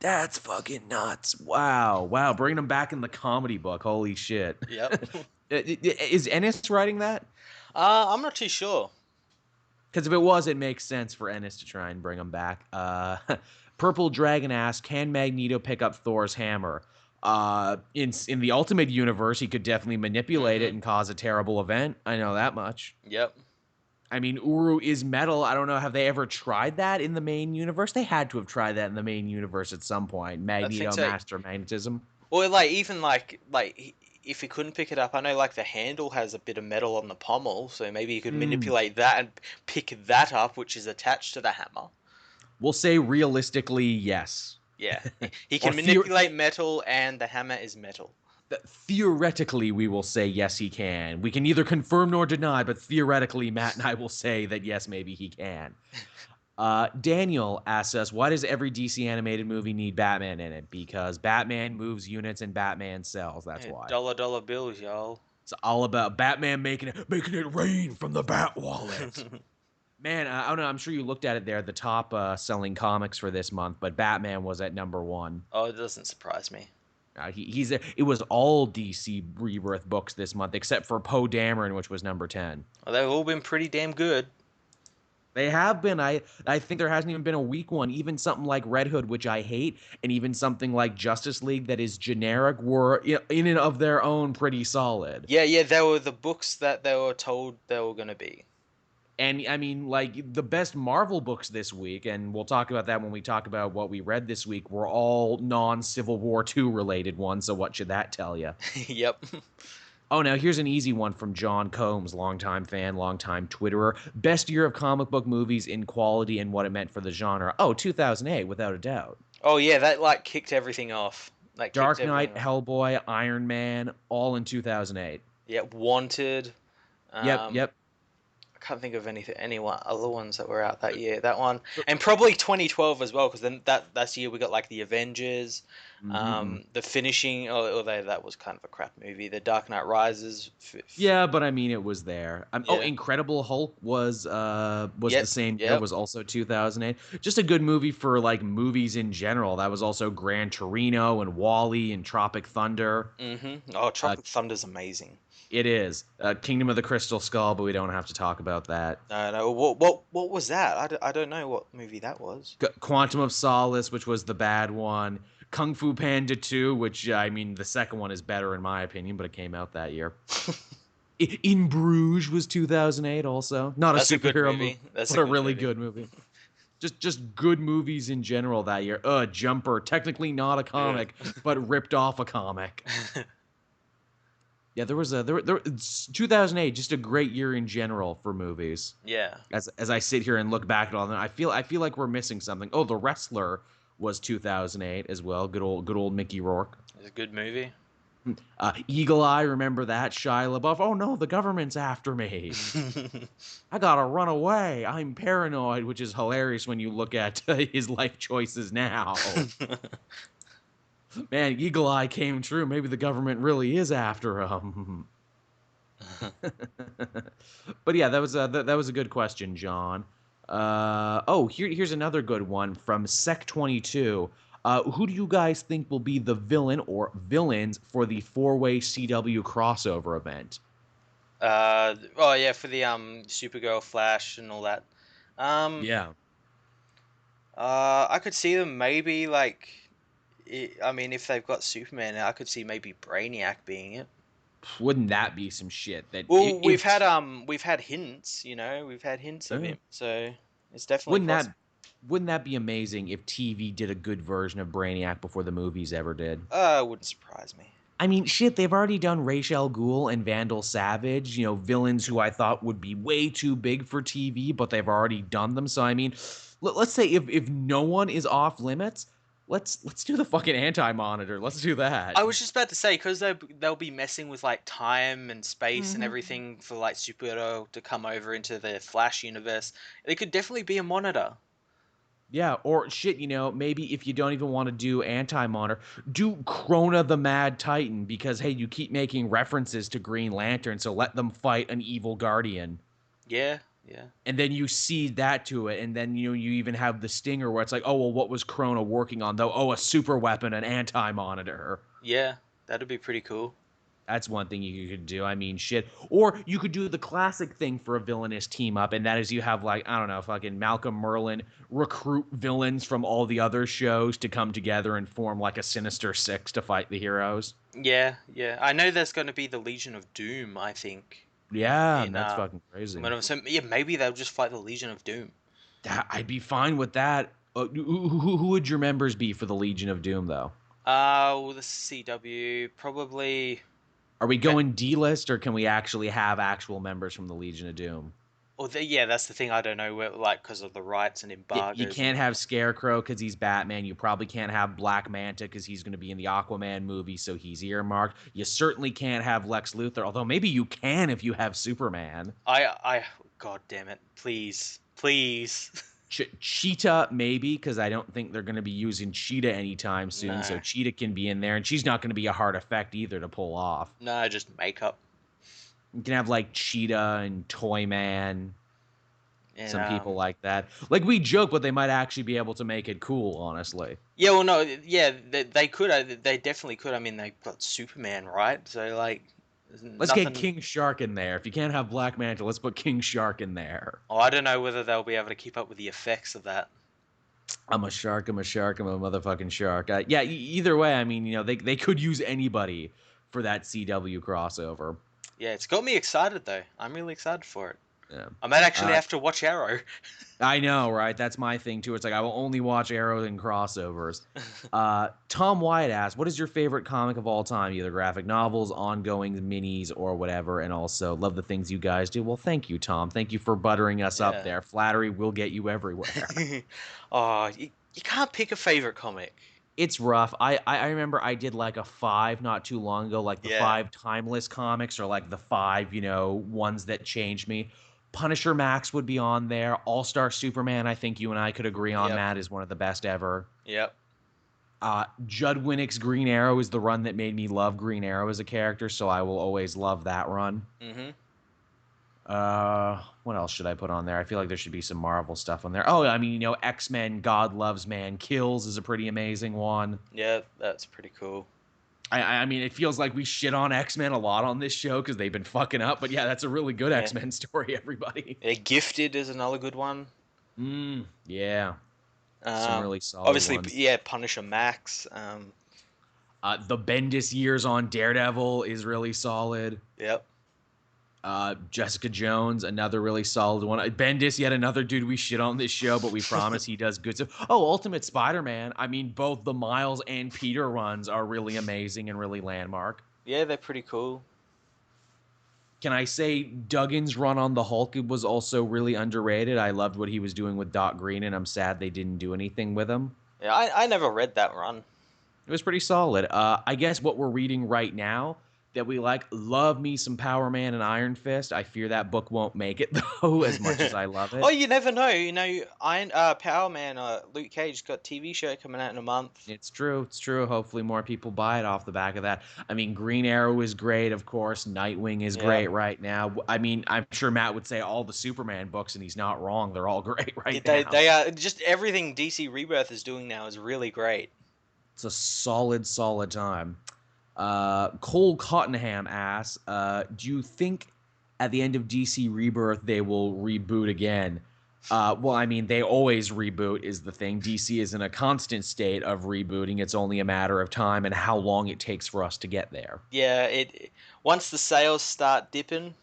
That's fucking nuts. Wow. Wow. Bringing him back in the comedy book. Holy shit. Yep. Is Ennis writing that? I'm not too sure. Because if it was, it makes sense for Ennis to try and bring him back. Purple Dragon asks, can Magneto pick up Thor's hammer? In the Ultimate Universe, he could definitely manipulate it Mm-hmm. and cause a terrible event. I know that much. Yep. I mean, Uru is metal. I don't know. Have they ever tried that in the main universe? They had to have tried that in the main universe at some point. I think Magneto, so. Master Magnetism. Or like even if he couldn't pick it up, I know like the handle has a bit of metal on the pommel, so maybe he could Hmm. manipulate that and pick that up, which is attached to the hammer. We'll say realistically, yes. Yeah, he Or can manipulate metal, and the hammer is metal. theoretically, we will say yes, he can. We can neither confirm nor deny, but theoretically, Matt and I will say that yes, maybe he can. Daniel asks us, why does every DC animated movie need Batman in it? Because Batman moves units and Batman sells. That's why. Dollar bills, y'all. It's all about Batman making it rain from the Bat wallet. Man, I don't know. I'm sure you looked at it there. The top selling comics for this month, but Batman was at number one. Oh, it doesn't surprise me. It was all DC Rebirth books this month, except for Poe Dameron, which was number 10. Well, they've all been pretty damn good. They have been. I think there hasn't even been a weak one. Even something like Red Hood, which I hate, and even something like Justice League that is generic, were in and of their own pretty solid. Yeah, they were the books that they were told they were gonna be. And I mean, like the best Marvel books this week, and we'll talk about that when we talk about what we read this week, were all non-Civil War II related ones. So what should that tell you? Yep. Oh, now here's an easy one from John Combs, longtime fan, longtime Twitterer. Best year of comic book movies in quality and what it meant for the genre. Oh, 2008, without a doubt. Oh yeah, that like kicked everything off. Like kicked Dark everything Knight, off. Hellboy, Iron Man, all in 2008. Yep, Wanted. Yep, Um, yep. I can't think of any other ones that were out that year. That one, and probably 2012 as well, because then that's the year we got like the Avengers, Mm-mm. the finishing. Although that was kind of a crap movie. The Dark Knight Rises. Yeah, but I mean, it was there. Oh, Yeah. Incredible Hulk was the Yep. same year. Yep. Was also 2008. Just a good movie for like movies in general. That was also Gran Torino and Wall-E and Tropic Thunder. Oh, Uh, Tropic Thunder's amazing. it is Kingdom of the Crystal Skull, but we don't have to talk about that. No. What was that? I don't know what movie that was. Quantum of Solace, which was the bad one. Kung Fu Panda 2, which I mean, the second one is better in my opinion, but it came out that year. In Bruges was 2008 also. Not That's a a good superhero movie. movie, That's but a a good really movie. good movie. Just good movies in general that year. Jumper, technically not a comic, but ripped off a comic. Yeah, it's 2008, just a great year in general for movies. Yeah. As I sit here and look back at all of them, I feel like we're missing something. Oh, The Wrestler was 2008 as well. Good old Mickey Rourke. It's a good movie. Eagle Eye, remember that? Shia LaBeouf. Oh no, the government's after me. I gotta run away. I'm paranoid, which is hilarious when you look at his life choices now. Man, Eagle Eye came true. Maybe the government really is after him. But yeah, that was a good question, John. Here's another good one from Sec22. Who do you guys think will be the villain or villains for the four-way CW crossover event? Oh yeah, for the Supergirl, Flash, and all that. Um, Yeah. I could see them maybe like, I mean, if they've got Superman, I could see maybe Brainiac being it. Wouldn't that be some shit? Well, we've had hints, we've had hints of Uh, him, so it's definitely wouldn't possible. that wouldn't that be amazing if TV did a good version of Brainiac before the movies ever did? Wouldn't surprise me. I mean, shit, they've already done Ra's al Ghul and Vandal Savage, villains who I thought would be way too big for TV, but they've already done them. So I mean, let's say if no one is off limits, let's do the fucking Anti-Monitor. Let's do that. I was just about to say, because they'll be messing with like time and space and Mhm. everything for like Supergirl to come over into the Flash universe. It could definitely be a Monitor. Yeah, or shit, maybe if you don't even want to do Anti-Monitor, do Krona the Mad Titan, because hey, you keep making references to Green Lantern, so let them fight an evil Guardian. Yeah, yeah. And then you seed that to it, and then you even have the stinger where it's like, oh well, what was Krona working on though? Oh, a super weapon, an Anti-Monitor. Yeah, that'd be pretty cool. That's one thing you could do. I mean, shit. Or you could do the classic thing for a villainous team up, and that is you have, like, I don't know, fucking Malcolm Merlin recruit villains from all the other shows to come together and form like a Sinister Six to fight the heroes. Yeah, yeah. I know there's going to be the Legion of Doom, I think. Yeah, In that's fucking crazy. so yeah, maybe they'll just fight the Legion of Doom. I'd be fine with that. Who would your members be for the Legion of Doom, though? Well, the CW probably. Are we going D-list, or can we actually have actual members from the Legion of Doom? Yeah, that's the thing. I don't know where, like, because of the rights and You embargoes can't and. have Scarecrow because he's Batman. You probably can't have Black Manta because he's going to be in the Aquaman movie, so he's earmarked. You certainly can't have Lex Luthor, although maybe you can if you have Superman. God damn it! Please, please. Cheetah, maybe, because I don't think they're going to be using Cheetah anytime soon, so No, Cheetah can be in there, and she's not going to be a hard effect either to pull off. no, just makeup. You can have, like, Cheetah and Toyman, And some people like that. Like, we joke, but they might actually be able to make it cool, honestly. yeah, well, no, yeah, they could. They definitely could. I mean, they've got Superman, right? So like, there's Let's get nothing. King Shark in there. If you can't have Black Manta, let's put King Shark in there. Oh, I don't know whether they'll be able to keep up with the effects of that. I'm a shark. I'm a shark. I'm a motherfucking shark. Yeah. Either way, I mean, they could use anybody for that CW crossover. Yeah, it's got me excited though. I'm really excited for it. Yeah. I might actually have to watch Arrow. I know, right? That's my thing too. It's like I will only watch Arrow and crossovers. Tom White asked, "What is your favorite comic of all time? Either graphic novels, ongoing minis, or whatever." And also, love the things you guys do. Well, thank you, Tom. Thank you for buttering us up Yeah. there. Flattery will get you everywhere. Oh, you can't pick a favorite comic. It's rough. I remember I did like a 5 not too long ago, like the Yeah. 5 timeless comics, or like the 5, ones that changed me. Punisher Max would be on there. All-Star Superman, I think you and I could agree on Yep. that, is one of the best ever. Yep. Judd Winnick's Green Arrow is the run that made me love Green Arrow as a character, so I will always love that run. Mm-hmm. What else should I put on there? I feel like there should be some Marvel stuff on there. Oh, I mean, X-Men, God Loves Man Kills is a pretty amazing one. Yeah, that's pretty cool. I mean, it feels like we shit on X-Men a lot on this show because they've been fucking up. But yeah, that's a really good X-Men story, everybody. Yeah, Gifted is another good one. Yeah. Some really solid obviously, ones. yeah, Punisher Max. The Bendis years on Daredevil is really solid. Yep. Jessica Jones, another really solid one. Bendis, yet another dude we shit on this show, but we promise he does good stuff. Oh, Ultimate Spider-Man. I mean, both the Miles and Peter runs are really amazing and really landmark. Yeah, they're pretty cool. Can I say Duggan's run on the Hulk was also really underrated? I loved what he was doing with Doc Green, and I'm sad they didn't do anything with him. Yeah, I never read that run. It was pretty solid. I guess what we're reading right now that we like, love me some Power Man and Iron Fist. I fear that book won't make it, though, as much as I love it. Oh, you never know. Power Man, Luke Cage got a TV show coming out in a month. It's true. It's true. Hopefully more people buy it off the back of that. I mean, Green Arrow is great, of course. Nightwing is great right now. I mean, I'm sure Matt would say all the Superman books, and he's not wrong. They're all great now. They are just everything DC Rebirth is doing now is really great. It's a solid, solid time. Cole Cottenham asks, do you think at the end of DC Rebirth they will reboot again? Well, I mean, they always reboot is the thing. DC is in a constant state of rebooting. It's only a matter of time and how long it takes for us to get there. Yeah, once the sales start dipping,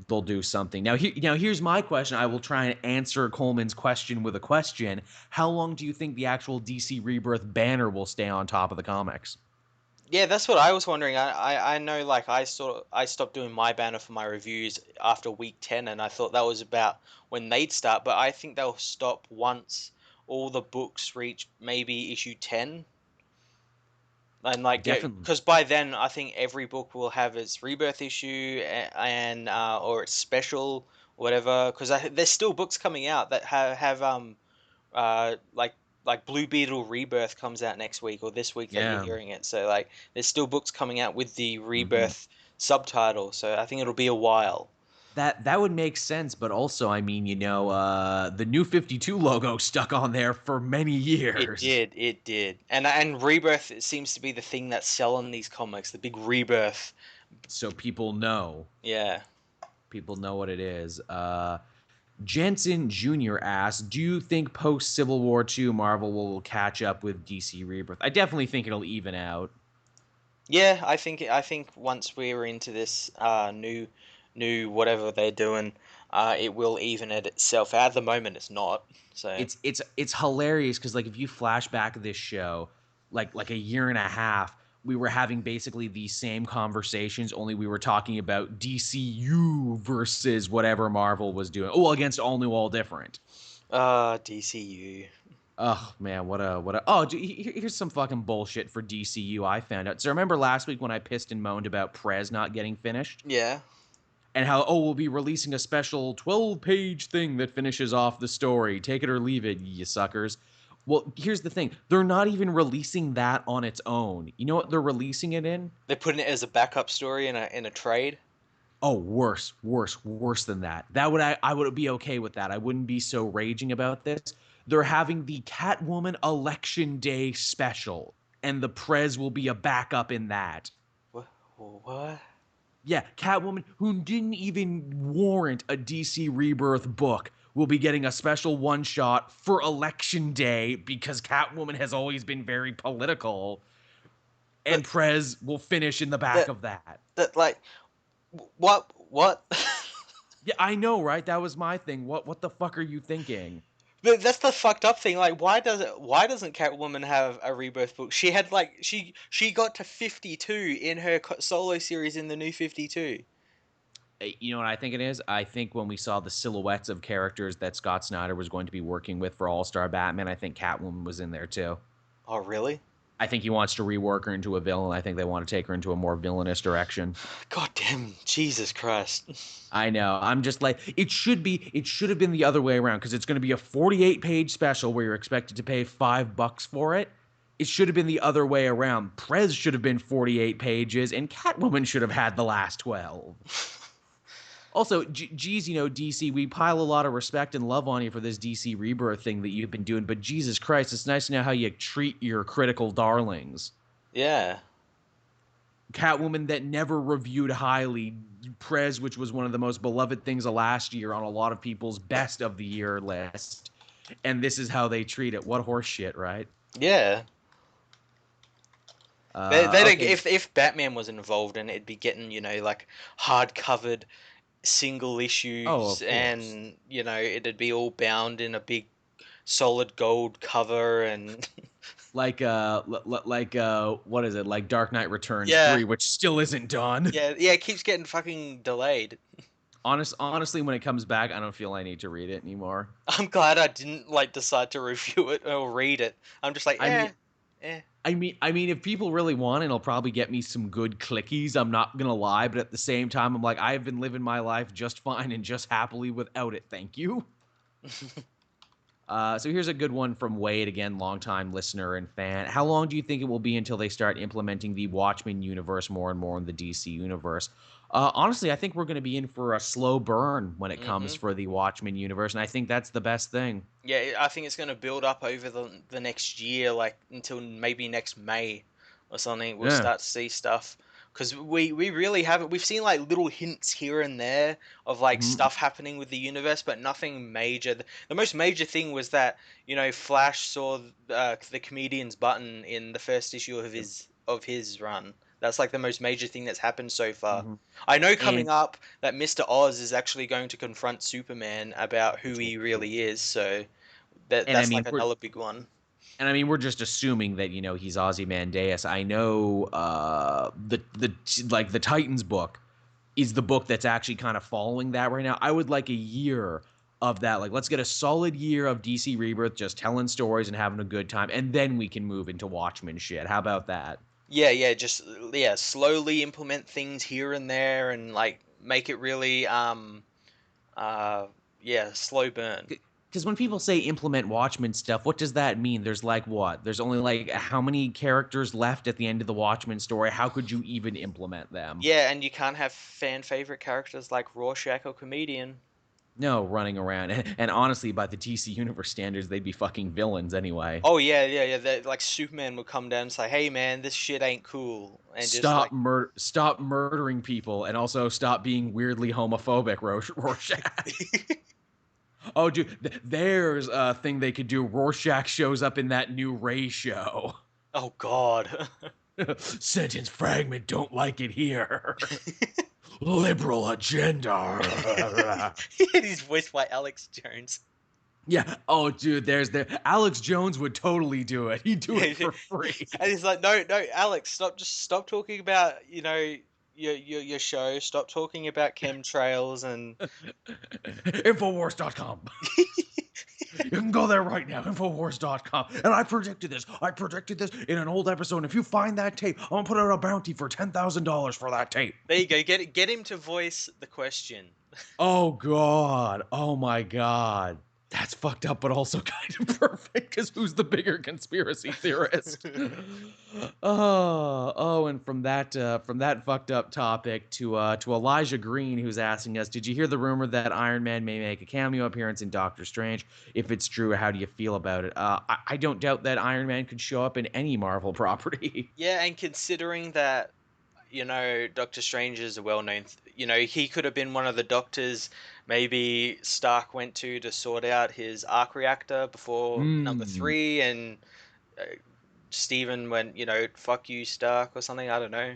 they'll do something. Now, here's my question. I will try and answer Coleman's question with a question. How long do you think the actual DC Rebirth banner will stay on top of the comics? Yeah, that's what I was wondering. I know, like, I stopped doing my banner for my reviews after week 10, and I thought that was about when they'd start, but I think they'll stop once all the books reach maybe issue 10. And, like, because by then I think every book will have its rebirth issue and or its special, whatever. Because there's still books coming out that have like Blue Beetle Rebirth comes out next week or this week that you're hearing it. So, like, there's still books coming out with the Rebirth subtitle. So I think it'll be a while. That would make sense, but also, I mean, the New 52 logo stuck on there for many years. It did. And Rebirth seems to be the thing that's selling these comics, the big Rebirth. So people know. Yeah. People know what it is. Jensen Jr. asks, do you think post Civil War II Marvel will catch up with DC Rebirth? I definitely think it'll even out. Yeah, I think once we're into this new whatever they're doing, it will even it itself out. At the moment it's not. So It's hilarious because, like, if you flash back this show, like a year and a half, we were having basically these same conversations, only we were talking about DCU versus whatever Marvel was doing. Oh, against all new, all different. DCU. Oh man, what a oh, here's some fucking bullshit for DCU I found out. So remember last week when I pissed and moaned about Prez not getting finished? Yeah. And how, we'll be releasing a special 12-page thing that finishes off the story. Take it or leave it, you suckers. Well, here's the thing. They're not even releasing that on its own. You know what they're releasing it in? They're putting it as a backup story in a trade. Oh, worse than that. I would be okay with that. I wouldn't be so raging about this. They're having the Catwoman Election Day special, and the Prez will be a backup in that. What? Yeah, Catwoman, who didn't even warrant a DC Rebirth book, will be getting a special one-shot for Election Day because Catwoman has always been very political, and That Prez will finish in the back that of that. that like what? Yeah, I know, right? That was my thing. What the fuck are you thinking? But that's the fucked up thing. Like, why doesn't Catwoman have a Rebirth book? She had like she got to 52 in her solo series in the New 52. You know what I think it is? I think when we saw the silhouettes of characters that Scott Snyder was going to be working with for All-Star Batman, I think Catwoman was in there too. Oh, really? I think he wants to rework her into a villain. I think they want to take her into a more villainous direction. God damn, Jesus Christ. I know. I'm just like, it should have been the other way around because it's going to be a 48-page special where you're expected to pay $5 for it. It should have been the other way around. Prez should have been 48 pages and Catwoman should have had the last 12. Also, geez, DC, we pile a lot of respect and love on you for this DC Rebirth thing that you've been doing, but Jesus Christ, it's nice to know how you treat your critical darlings. Yeah. Catwoman that never reviewed highly, Prez, which was one of the most beloved things of last year on a lot of people's best of the year list, and this is how they treat it. What horse shit, right? Yeah. They don't. Okay. If Batman was involved in it, it'd be getting like hard covered single Oh, issues, of course. and it'd be all bound in a big solid gold cover and What is it? Like Dark Knight Returns yeah, 3, which still isn't done. yeah. It keeps getting fucking delayed. Honestly, when it comes back, I don't feel I need to read it anymore. I'm glad I didn't decide to review it or read it. I'm just like, I mean, eh. if people really want it, it'll probably get me some good clickies. I'm not gonna lie, but at the same time, I'm like, I've been living my life just fine and just happily without it. Thank you. So here's a good one from Wade, again, longtime listener and fan. How long do you think it will be until they start implementing the Watchmen universe more and more in the DC universe? Honestly, I think we're going to be in for a slow burn when it comes Hmm. for the Watchmen universe, and I think that's the best thing. Yeah, I think it's going to build up over the next year, like until maybe next May or something. We'll Yeah. start to see stuff because we really haven't. We've seen like little hints here and there of like Mhm. stuff happening with the universe, but nothing major. The most major thing was that Flash saw the comedian's button in the first issue of his run. That's like the most major thing that's happened so far. Mhm. I know And coming up that Mr. Oz is actually going to confront Superman about who which will he be cool. really is, so that And I that's mean, like another big one. we're just assuming that he's Ozymandias. I know the Titans book is the book that's actually kind of following that right now. I would like a year of that. Like, let's get a solid year of DC Rebirth, just telling stories and having a good time, and then we can move into Watchmen shit. How about that? Yeah, just slowly implement things here and there and like make it really uh slow burn. Because when people say implement Watchmen stuff, what does that mean? There's like what? There's only like how many characters left at the end of the Watchmen story? How could you even implement them? Yeah, and you can't have fan favorite characters like Rorschach or Comedian. No, running around. And honestly, by the DC Universe standards, they'd be fucking villains anyway. Oh yeah, yeah, yeah. Like Superman would come down and say, "Hey man, this shit ain't cool," and just like, Stop murdering people, and also stop being weirdly homophobic, Rorschach. Oh, dude, there's a thing they could do. Rorschach shows up in that new Ray show. oh god. Sentence fragment, don't like it here. Liberal agenda. He's voiced by Alex Jones. Yeah. Oh, dude, there's there. Alex Jones would totally do it. He'd do it for free. And he's like, no, no, Alex, stop talking about, your show. Stop talking about chemtrails and Infowars.com. You can go there right now, Infowars.com. And I predicted this. I predicted this in an old episode. And if you find that tape, I'm gonna put out a bounty for $10,000 for that tape. There you go. Get him to voice the question. Oh God. Oh my God. That's fucked up, but also kind of perfect, because who's the bigger conspiracy theorist? And from that fucked up topic to Elijah Green, who's asking us, did you hear the rumor that Iron Man may make a cameo appearance in Doctor Strange? If it's true, how do you feel about it? I don't doubt that Iron Man could show up in any Marvel property. Yeah, and considering that, Doctor Strange is a well-known, he could have been one of the doctors maybe Stark went to sort out his arc reactor before number 3, and Steven went, fuck you, Stark, or something. I don't know.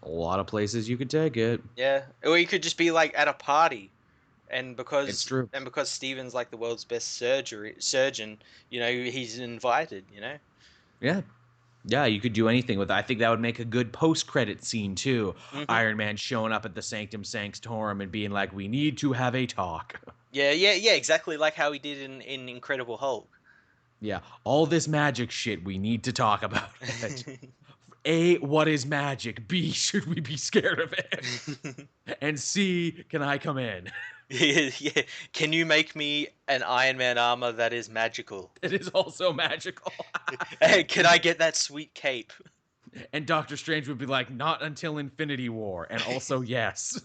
A lot of places you could take it. Yeah, or he could just be like at a party, and because It's true. and because Steven's like the world's best surgeon, he's invited. Yeah. Yeah, you could do anything with it. I think that would make a good post-credit scene, too. Mhm. Iron Man showing up at the Sanctum Sanctorum and being like, we need to have a talk. Yeah, exactly like how he did in Incredible Hulk. Yeah, all this magic shit, we need to talk about it. A, what is magic? B, should we be scared of it? And C, can I come in? Yeah. Can you make me an Iron Man armor that is magical? It is also magical. Hey, can I get that sweet cape? And Doctor Strange would be like, not until Infinity War. And also, yes.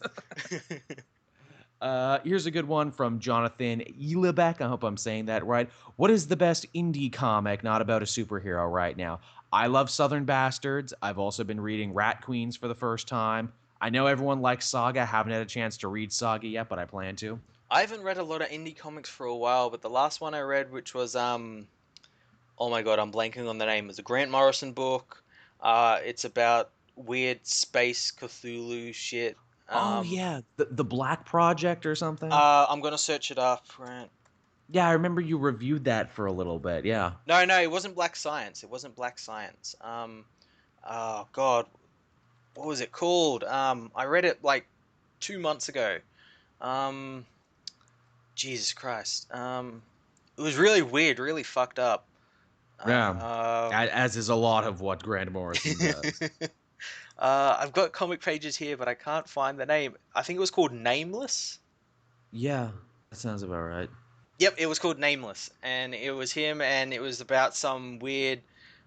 Here's a good one from Jonathan Elbeck. I hope I'm saying that right. What is the best indie comic not about a superhero right now? I love Southern Bastards. I've also been reading Rat Queens for the first time. I know everyone likes Saga. Haven't had a chance to read Saga yet, but I plan to. I haven't read a lot of indie comics for a while, but the last one I read, which was oh my god, I'm blanking on the name. It was a Grant Morrison book. It's about weird space Cthulhu shit. Oh yeah, the Black Project or something. I'm gonna search it up, right? Yeah, I remember you reviewed that for a little bit. Yeah. No, it wasn't Black Science. It wasn't Black Science. Oh god, what was it called? I read it like 2 months ago. Jesus Christ. It was really weird, really fucked up. Yeah. As is a lot of what Grant Morrison does. I've got comic pages here, but I can't find the name. I think it was called Nameless. Yeah, that sounds about right. Yep, it was called Nameless, and it was him, and it was about some weird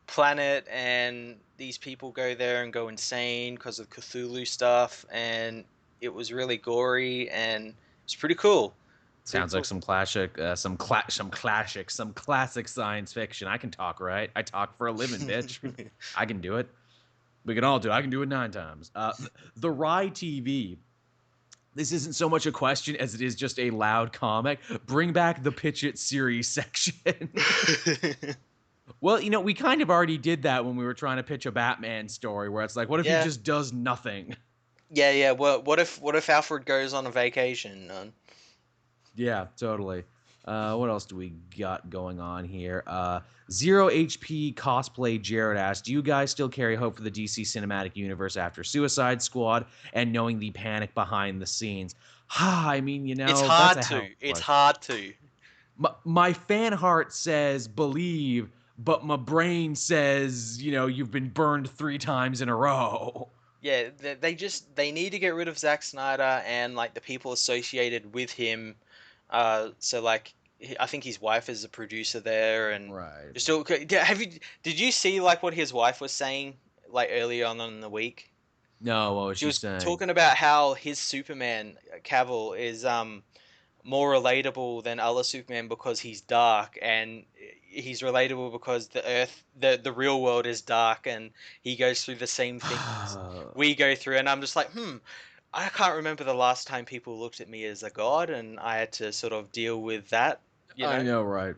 planet, and these people go there and go insane because of Cthulhu stuff, and it was really gory, and it's pretty cool. Sounds like some classic science fiction. I can talk, right? I talk for a living, bitch. I can do it. We can all do it. I can do it 9 times. The Rye TV. This isn't so much a question as it is just a loud comic. Bring back the Pitch It series section. Well, we kind of already did that when we were trying to pitch a Batman story, where it's like, what if he just does nothing? Yeah. Well, what if Alfred goes on a vacation? Yeah, totally. What else do we got going on here? Zero HP Cosplay Jared asked, do you guys still carry hope for the DC Cinematic Universe after Suicide Squad and knowing the panic behind the scenes? I mean, it's hard to. It's hard to. My fan heart says believe, but my brain says, you've been burned 3 times in a row. Yeah, they need to get rid of Zack Snyder and like the people associated with him. So like I think his wife is a producer there, and Right. still. Did you see like what his wife was saying like earlier on in the week? No, what was She she was saying? talking about how his Superman Cavill is more relatable than other Superman because he's dark, and he's relatable because the real world is dark, and he goes through the same things we go through. And I'm just like, I can't remember the last time people looked at me as a god, and I had to sort of deal with that, you I know. know, right?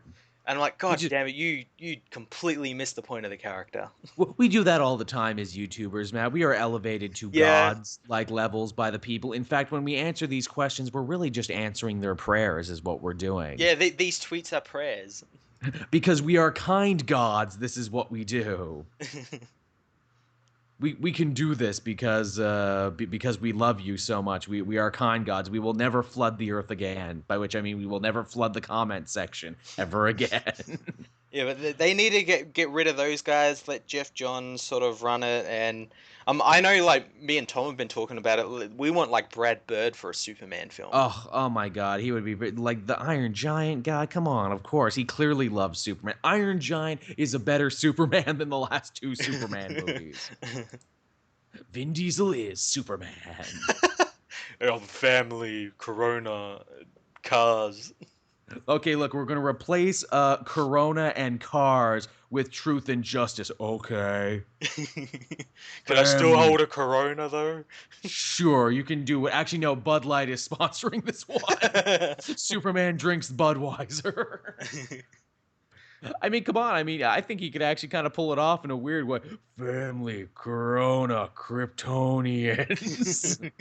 And I'm like, We God just damn it, you completely missed the point of the character. we do that all the time as YouTubers, Matt. We are elevated to Yeah, gods like levels by the people. In fact, when we answer these questions, we're really just answering their prayers, is what we're doing. yeah. These tweets are prayers. Because we are kind gods, this is what we do. We can do this because we love you so much. We are kind gods. We will never flood the earth again. By which I mean we will never flood the comment section ever again. Yeah, but they need to get rid of those guys. Let Jeff Johns sort of run it, and I know like me and Tom have been talking about it. We want like Brad Bird for a Superman film. Oh my God, he would be like the Iron Giant guy. Come on, of course, he clearly loves Superman. Iron Giant is a better Superman than the last two Superman movies. Vin Diesel is Superman. Family, Corona, cars. Okay, look, we're gonna replace Corona and Cars with Truth and Justice. Okay, Can I still family. hold a Corona though? Sure, you can do it. Actually, no, Bud Light is sponsoring this one. Superman drinks Budweiser. I mean, come on. I mean, I think he could actually kind of pull it off in a weird way. Family, Corona, Kryptonians.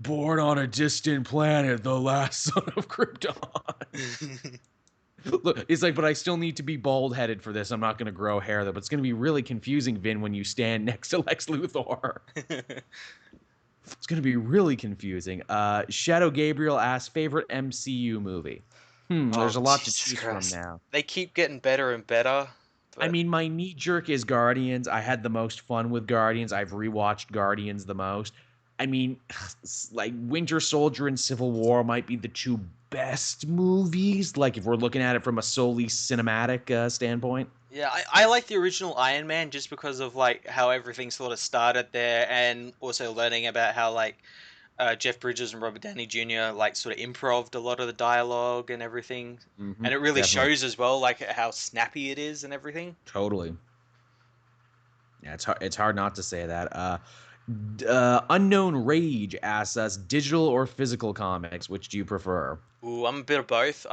Born on a distant planet, the last son of Krypton. Look, it's like, but I still need to be bald headed for this. I'm not going to grow hair, though. But it's going to be really confusing, Vin, when you stand next to Lex Luthor. It's going to be really confusing. Shadow Gabriel asks, favorite MCU movie? Oh, There's a lot to Jesus choose from Christ. now. They keep getting better and better, I but mean, my knee jerk is Guardians. I had the most fun with Guardians. I've rewatched Guardians the most. I mean, like Winter Soldier and Civil War might be the two best movies. Like if we're looking at it from a solely cinematic standpoint. yeah, I like the original Iron Man just because of like how everything sort of started there, and also learning about how like Jeff Bridges and Robert Downey Jr. like sort of improved a lot of the dialogue and everything, and it really Definitely, shows as well like how snappy it is and everything. totally. Yeah, it's hard. It's hard not to say that. Unknown Rage asks us, digital or physical comics, which do you prefer? Ooh, I'm a bit of both.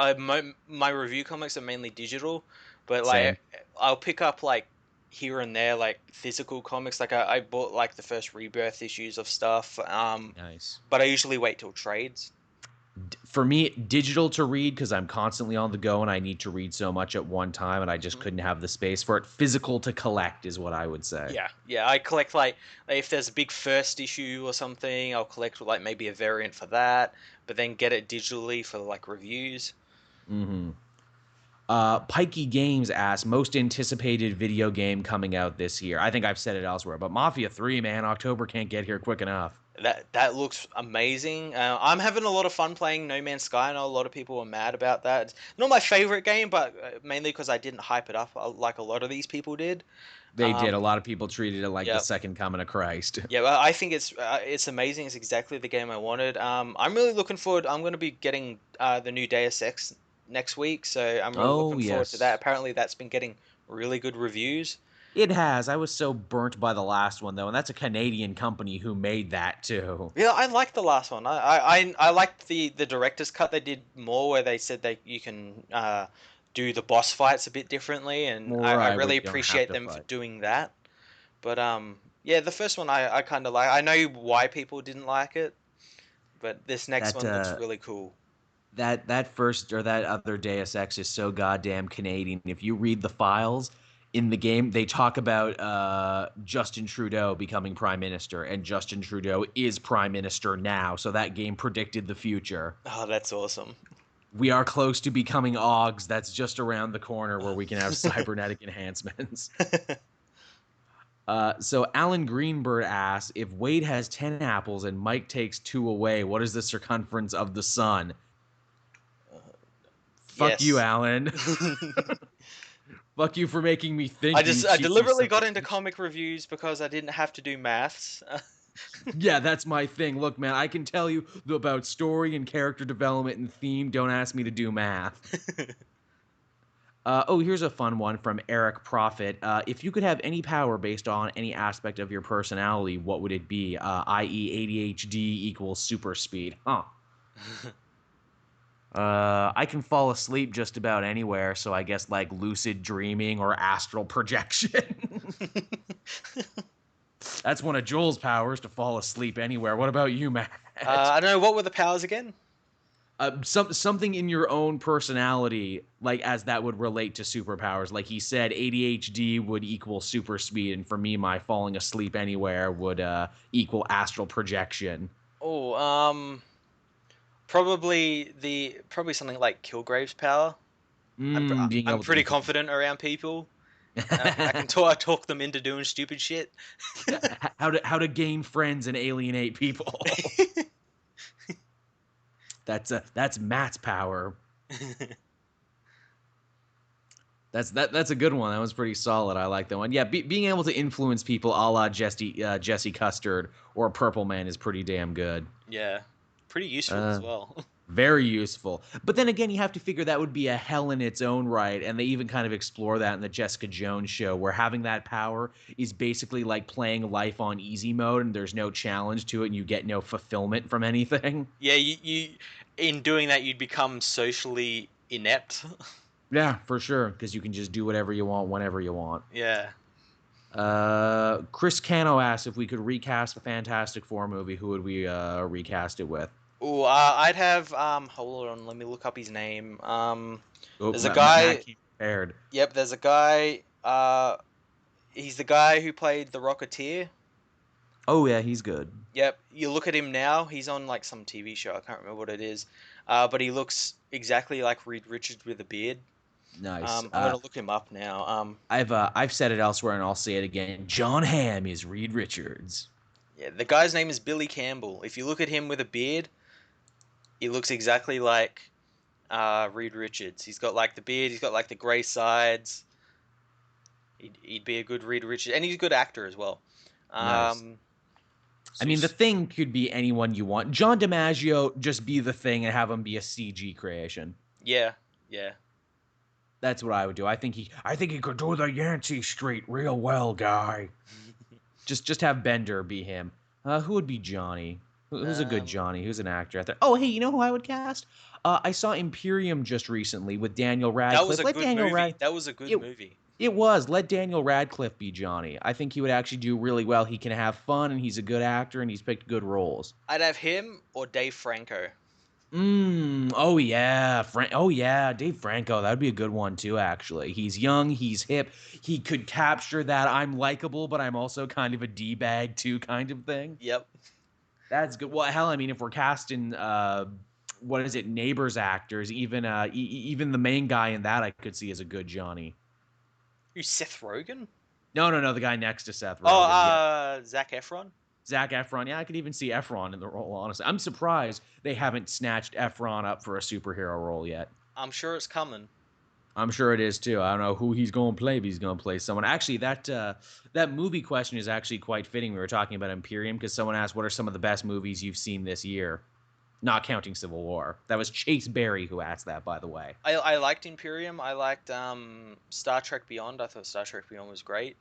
My review comics are mainly digital, but Same. like I'll pick up like here and there like physical comics. Like I bought like the first Rebirth issues of stuff. Nice. But I usually wait till trades. For me, digital to read because I'm constantly on the go and I need to read so much at one time and I just Mhm. couldn't have the space for it. Physical to collect is what I would say. Yeah, yeah. I collect like if there's a big first issue or something, I'll collect like maybe a variant for that, but then get it digitally for like reviews. hmm Pikey Games asks, most anticipated video game coming out this year. I think I've said it elsewhere, but Mafia 3, man, October can't get here quick enough. That looks amazing. I'm having a lot of fun playing No Man's Sky. I know a lot of people are mad about that. It's not my favorite game, but mainly because I didn't hype it up like a lot of these people did. They did. A lot of people treated it like the Yeah, second coming of Christ. yeah. Well, I think it's amazing. It's exactly the game I wanted. I'm really looking forward. I'm going to be getting the new Deus Ex next week, so I'm really Oh, looking forward to that. yes. Apparently, that's been getting really good reviews. It has. I was so burnt by the last one, though, and that's a Canadian company who made that, too. Yeah, I liked the last one. I liked the director's cut they did more, where they said that you can do the boss fights a bit differently, and I Right, where really you don't have appreciate to them for fight. doing that. But yeah, the first one I kind of like. I know why people didn't like it, but this next That one looks really cool. that first or that other Deus Ex is so goddamn Canadian. If you read the files in the game, they talk about Justin Trudeau becoming prime minister, and Justin Trudeau is prime minister now. So that game predicted the future. Oh, that's awesome. We are close to becoming Augs. That's just around the corner where we can have cybernetic enhancements. So Alan Greenberg asks, if Wade has 10 apples and Mike takes 2 away, what is the circumference of the sun? Fuck you, Yes. Alan. Fuck you for making me think. You I cheeky deliberately son got of a into bitch. comic reviews because I didn't have to do maths. Yeah, that's my thing. Look, man, I can tell you about story and character development and theme. Don't ask me to do math. Oh, here's a fun one from Eric Profit. If you could have any power based on any aspect of your personality, what would it be? I.e., ADHD equals super speed. Huh. I can fall asleep just about anywhere, so I guess like lucid dreaming or astral projection. That's one of Joel's powers, to fall asleep anywhere. What about you, Matt? I don't know, what were the powers again? Something in your own personality, like as that would relate to superpowers. Like he said, ADHD would equal super speed, and for me, my falling asleep anywhere would equal astral projection. Oh, probably something like Kilgrave's power. Being I'm able to pretty influence. confident around people. I can talk them into doing stupid shit. How to gain friends and alienate people. That's Matt's power. That's a good one. That was pretty solid. I like that one. Yeah, being able to influence people, a la Jesse Custard or Purple Man, is pretty damn good. Yeah, pretty useful as Uh, well. Very useful. But then again, you have to figure that would be a hell in its own right, and they even kind of explore that in the Jessica Jones show, where having that power is basically like playing life on easy mode, and there's no challenge to it, and you get no fulfillment from anything. Yeah, you in doing that you'd become socially inept. Yeah, for sure, because you can just do whatever you want whenever you want. Yeah. Chris Cano asked if we could recast a Fantastic Four movie, who would we recast it with? Oh, I'd have hold on, let me look up his name. Oh, There's a Matt guy. came prepared. Yep, there's a guy. He's the guy who played the Rocketeer. Oh yeah, he's good. Yep, you look at him now. He's on like some TV show. I can't remember what it is. But he looks exactly like Reed Richards with a beard. Nice. I'm gonna look him up now. I've said it elsewhere and I'll say it again. John Hamm is Reed Richards. Yeah, the guy's name is Billy Campbell. If you look at him with a beard, he looks exactly like Reed Richards. He's got like the beard. He's got like the grey sides. He'd be a good Reed Richards, and he's a good actor as well. Nice. I So mean, the Thing could be anyone you want. John DiMaggio, just be the Thing and have him be a CG creation. yeah, yeah. That's what I would do. I think he could do the Yancey Street real well, guy. Just have Bender be him. Who would be Johnny? Who's a good Um, Johnny? Who's an actor out there? Oh, hey, you know who I would cast? I saw Imperium just recently with Daniel that was Radcliffe. a Let good Daniel movie. Rad. That was a good It movie. it was. Let Daniel Radcliffe be Johnny. I think he would actually do really well. He can have fun, and he's a good actor, and he's picked good roles. I'd have him or Dave Franco. Oh yeah, Oh yeah, Dave Franco. That would be a good one too. Actually, he's young, he's hip. He could capture that I'm likable, but I'm also kind of a d bag too, kind of thing. Yep. That's good. Well, hell, I mean, if we're casting, what is it, Neighbors actors, even even the main guy in that, I could see as a good Johnny. Who's Seth Rogen? No, the guy next to Seth Oh, Rogen. Yeah, Zac Efron. Zac Efron. Yeah, I could even see Efron in the role. Honestly, I'm surprised they haven't snatched Efron up for a superhero role yet. I'm sure it's coming. I'm sure it is too. I don't know who he's going to play, but he's going to play someone. Actually, that movie question is actually quite fitting. We were talking about Imperium because someone asked, "What are some of the best movies you've seen this year?" Not counting Civil War. That was Chase Berry who asked that, by the way. I liked Imperium. I liked Star Trek Beyond. I thought Star Trek Beyond was great.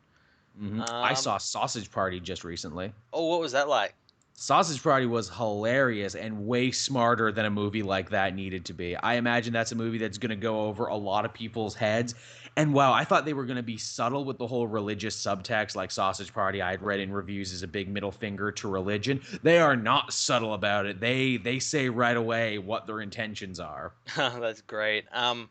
I Um, saw Sausage Party just recently. oh, what was that like? Sausage Party was hilarious and way smarter than a movie like that needed to be. I imagine that's a movie that's going to go over a lot of people's heads. And wow, I thought they were going to be subtle with the whole religious subtext, like Sausage Party I had read in reviews as a big middle finger to religion. They are not subtle about it. They say right away what their intentions are. That's great. And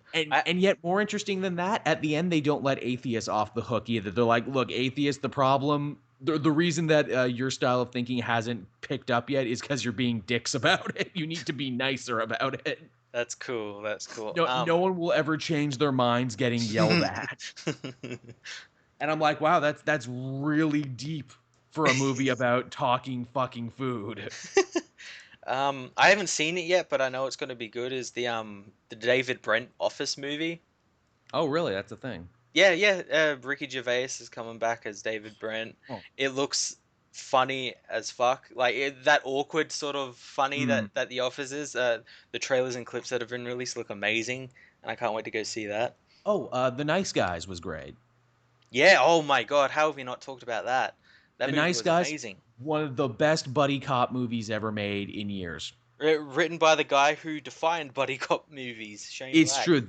yet more interesting than that, at the end they don't let atheists off the hook either. They're like, look, atheists, the problem, the reason that your style of thinking hasn't picked up yet is because you're being dicks about it. You need to be nicer about it. That's cool. That's cool. No one will ever change their minds getting yelled at. And I'm like, wow, that's really deep for a movie about talking fucking food. I haven't seen it yet, but I know it's going to be good. Is the David Brent Office movie? Oh, really? That's a thing. Yeah, yeah. Ricky Gervais is coming back as David Brent. Oh. It looks funny as fuck. Like that awkward sort of funny Hmm. that The Office is. The trailers and clips that have been released look amazing, and I can't wait to go see that. Oh, The Nice Guys was great. Yeah. Oh my God. How have we not talked about that? That The movie Nice was Guys, amazing. one of the best buddy cop movies ever made in years. Written by the guy who defined buddy cop movies, Shane It's Black. true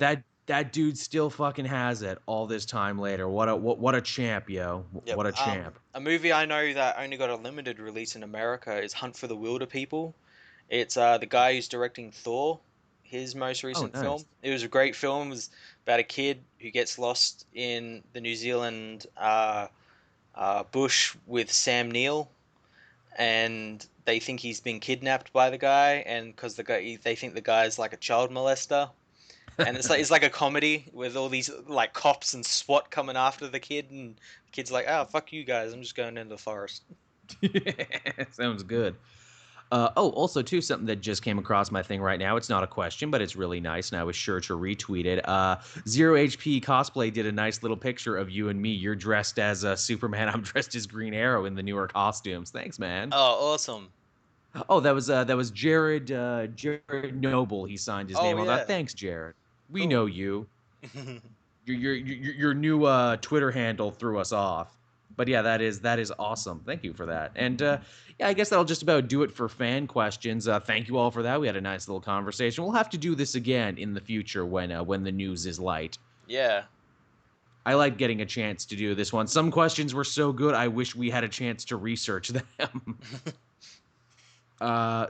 that dude still fucking has it all this time later. What a champ, yo. Yep. What a champ. A movie I know that only got a limited release in America is Hunt for the Wilder People. It's the guy who's directing Thor, his most Oh, recent nice. film. It was a great film. It was about a kid who gets lost in the New Zealand bush with Sam Neill, and they think he's been kidnapped by the guy, and because they think the guy's like a child molester, and it's like a comedy with all these like cops and SWAT coming after the kid, and the kid's like, "Oh, fuck you guys, I'm just going into the forest." Sounds good. Oh, also too, something that just came across my thing right now. It's not a question, but it's really nice, and I was sure to retweet it. Zero HP cosplay did a nice little picture of you and me. You're dressed as Superman. I'm dressed as Green Arrow in the newer costumes. Thanks, man. Oh, awesome. Oh, that was Jared Noble. He signed his Oh name on that. yeah, Thanks, Jared. We cool. know you. Your new Twitter handle threw us off. But yeah, that is awesome. Thank you for that. And yeah, I guess that'll just about do it for fan questions. Thank you all for that. We had a nice little conversation. We'll have to do this again in the future when the news is light. Yeah. I like getting a chance to do this one. Some questions were so good, I wish we had a chance to research them.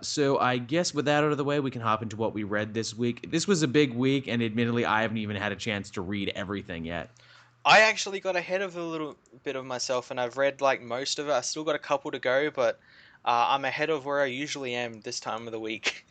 So I guess with that out of the way, we can hop into what we read this week. This was a big week, and admittedly, I haven't even had a chance to read everything yet. I actually got ahead of a little bit of myself, and I've read like most of it. I still got a couple to go, but I'm ahead of where I usually am this time of the week.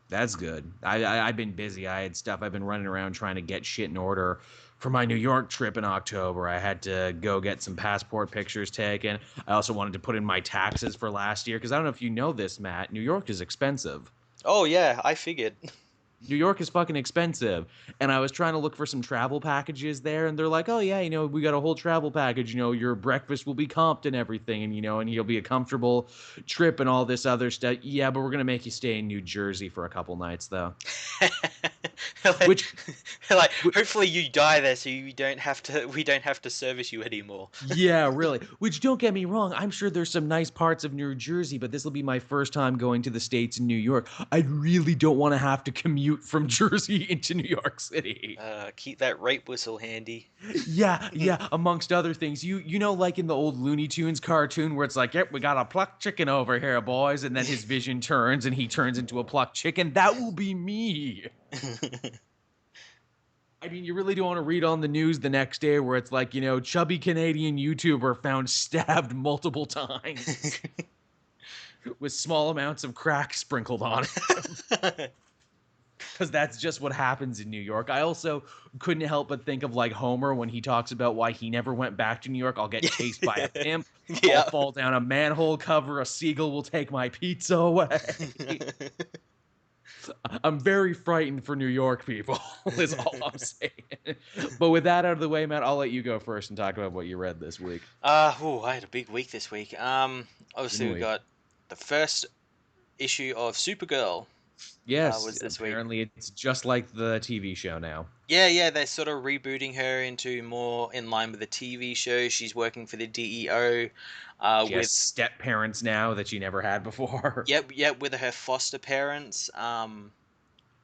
That's good. I've been busy. I had stuff. I've been running around trying to get shit in order for my New York trip in October. I had to go get some passport pictures taken. I also wanted to put in my taxes for last year because I don't know if you know this, Matt. New York is expensive. Oh yeah, I figured. New York is fucking expensive. And I was trying to look for some travel packages there, and they're like, oh, yeah, we got a whole travel package. Your breakfast will be comped and everything, and you'll be a comfortable trip and all this other stuff. Yeah, but we're going to make you stay in New Jersey for a couple nights, though. like, Which, like, wh- hopefully you die there, so we don't have to service you anymore. yeah, really. Which, don't get me wrong, I'm sure there's some nice parts of New Jersey, but this will be my first time going to the States in New York. I really don't want to have to commute from Jersey into New York City. Keep that rape whistle handy. Yeah, yeah. Amongst other things, like in the old Looney Tunes cartoon where it's like, "Yep, we got a plucked chicken over here, boys," and then his vision turns and he turns into a plucked chicken. That will be me. I mean, you really don't want to read on the news the next day where it's like, chubby Canadian YouTuber found stabbed multiple times with small amounts of crack sprinkled on it. Because that's just what happens in New York. I also couldn't help but think of like Homer when he talks about why he never went back to New York. I'll get chased by a pimp. I'll Yeah. fall down a manhole cover. A seagull will take my pizza away. I'm very frightened for New York people, is all I'm saying. But with that out of the way, Matt, I'll let you go first and talk about what you read this week. I had a big week this week. Obviously Didn't we we? got the first issue of Supergirl. Yes, Was this week. apparently it's just like the TV show now. Yeah, yeah, they're sort of rebooting her into more in line with the TV show. She's working for the DEO, She has with step parents now that she never had before. yep, with her foster parents,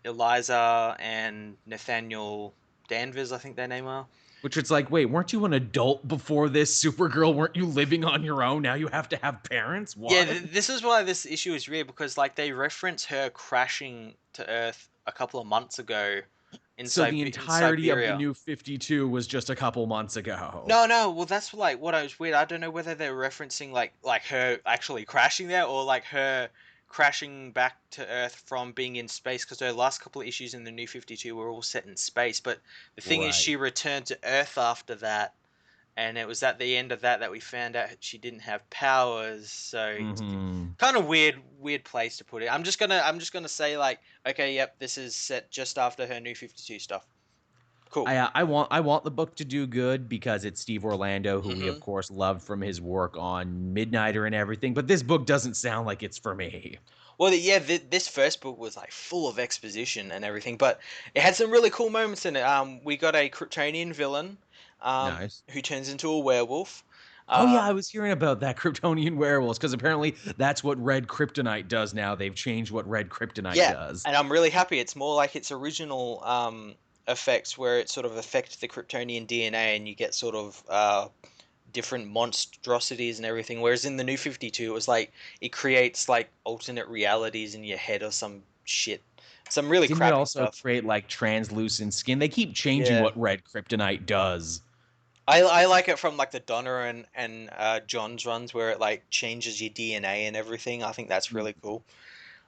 Eliza and Nathaniel Danvers, I think their name are. Which it's like, wait, weren't you an adult before this, Supergirl? Weren't you living on your own? Now you have to have parents? Yeah, What? this is why this issue is weird because like they reference her crashing to Earth a couple of months ago So the In entirety of the Siberia. new 52 was just a couple months ago. No, no. Well, that's like what I was weird. I don't know whether they're referencing like her actually crashing there or like her crashing back to Earth from being in space because her last couple of issues in the New 52 were all set in space. But the thing is, Right. she returned to Earth after that, and it was at the end of that we found out she didn't have powers. So it's Mm-hmm. kind of weird place to put it. I'm just gonna say like, okay, yep, this is set just after her New 52 stuff. Cool. I want the book to do good because it's Steve Orlando, who we Hmm. of course loved from his work on Midnighter and everything. But this book doesn't sound like it's for me. Well, yeah, this first book was like full of exposition and everything, but it had some really cool moments in it. We got a Kryptonian villain, Nice. who turns into a werewolf. Oh Uh, yeah, I was hearing about that Kryptonian werewolves because apparently that's what red kryptonite does now. They've changed what red kryptonite yeah, does. and I'm really happy. It's more like its original effects, where it sort of affects the Kryptonian DNA, and you get sort of different monstrosities and everything. Whereas in the New 52, it was like it creates like alternate realities in your head or some shit, some really Didn't it crappy also stuff. create like translucent skin? They keep changing Yeah. what red kryptonite does. I like it from like the Donna and John's runs where it like changes your DNA and everything. I think that's Mm, really cool.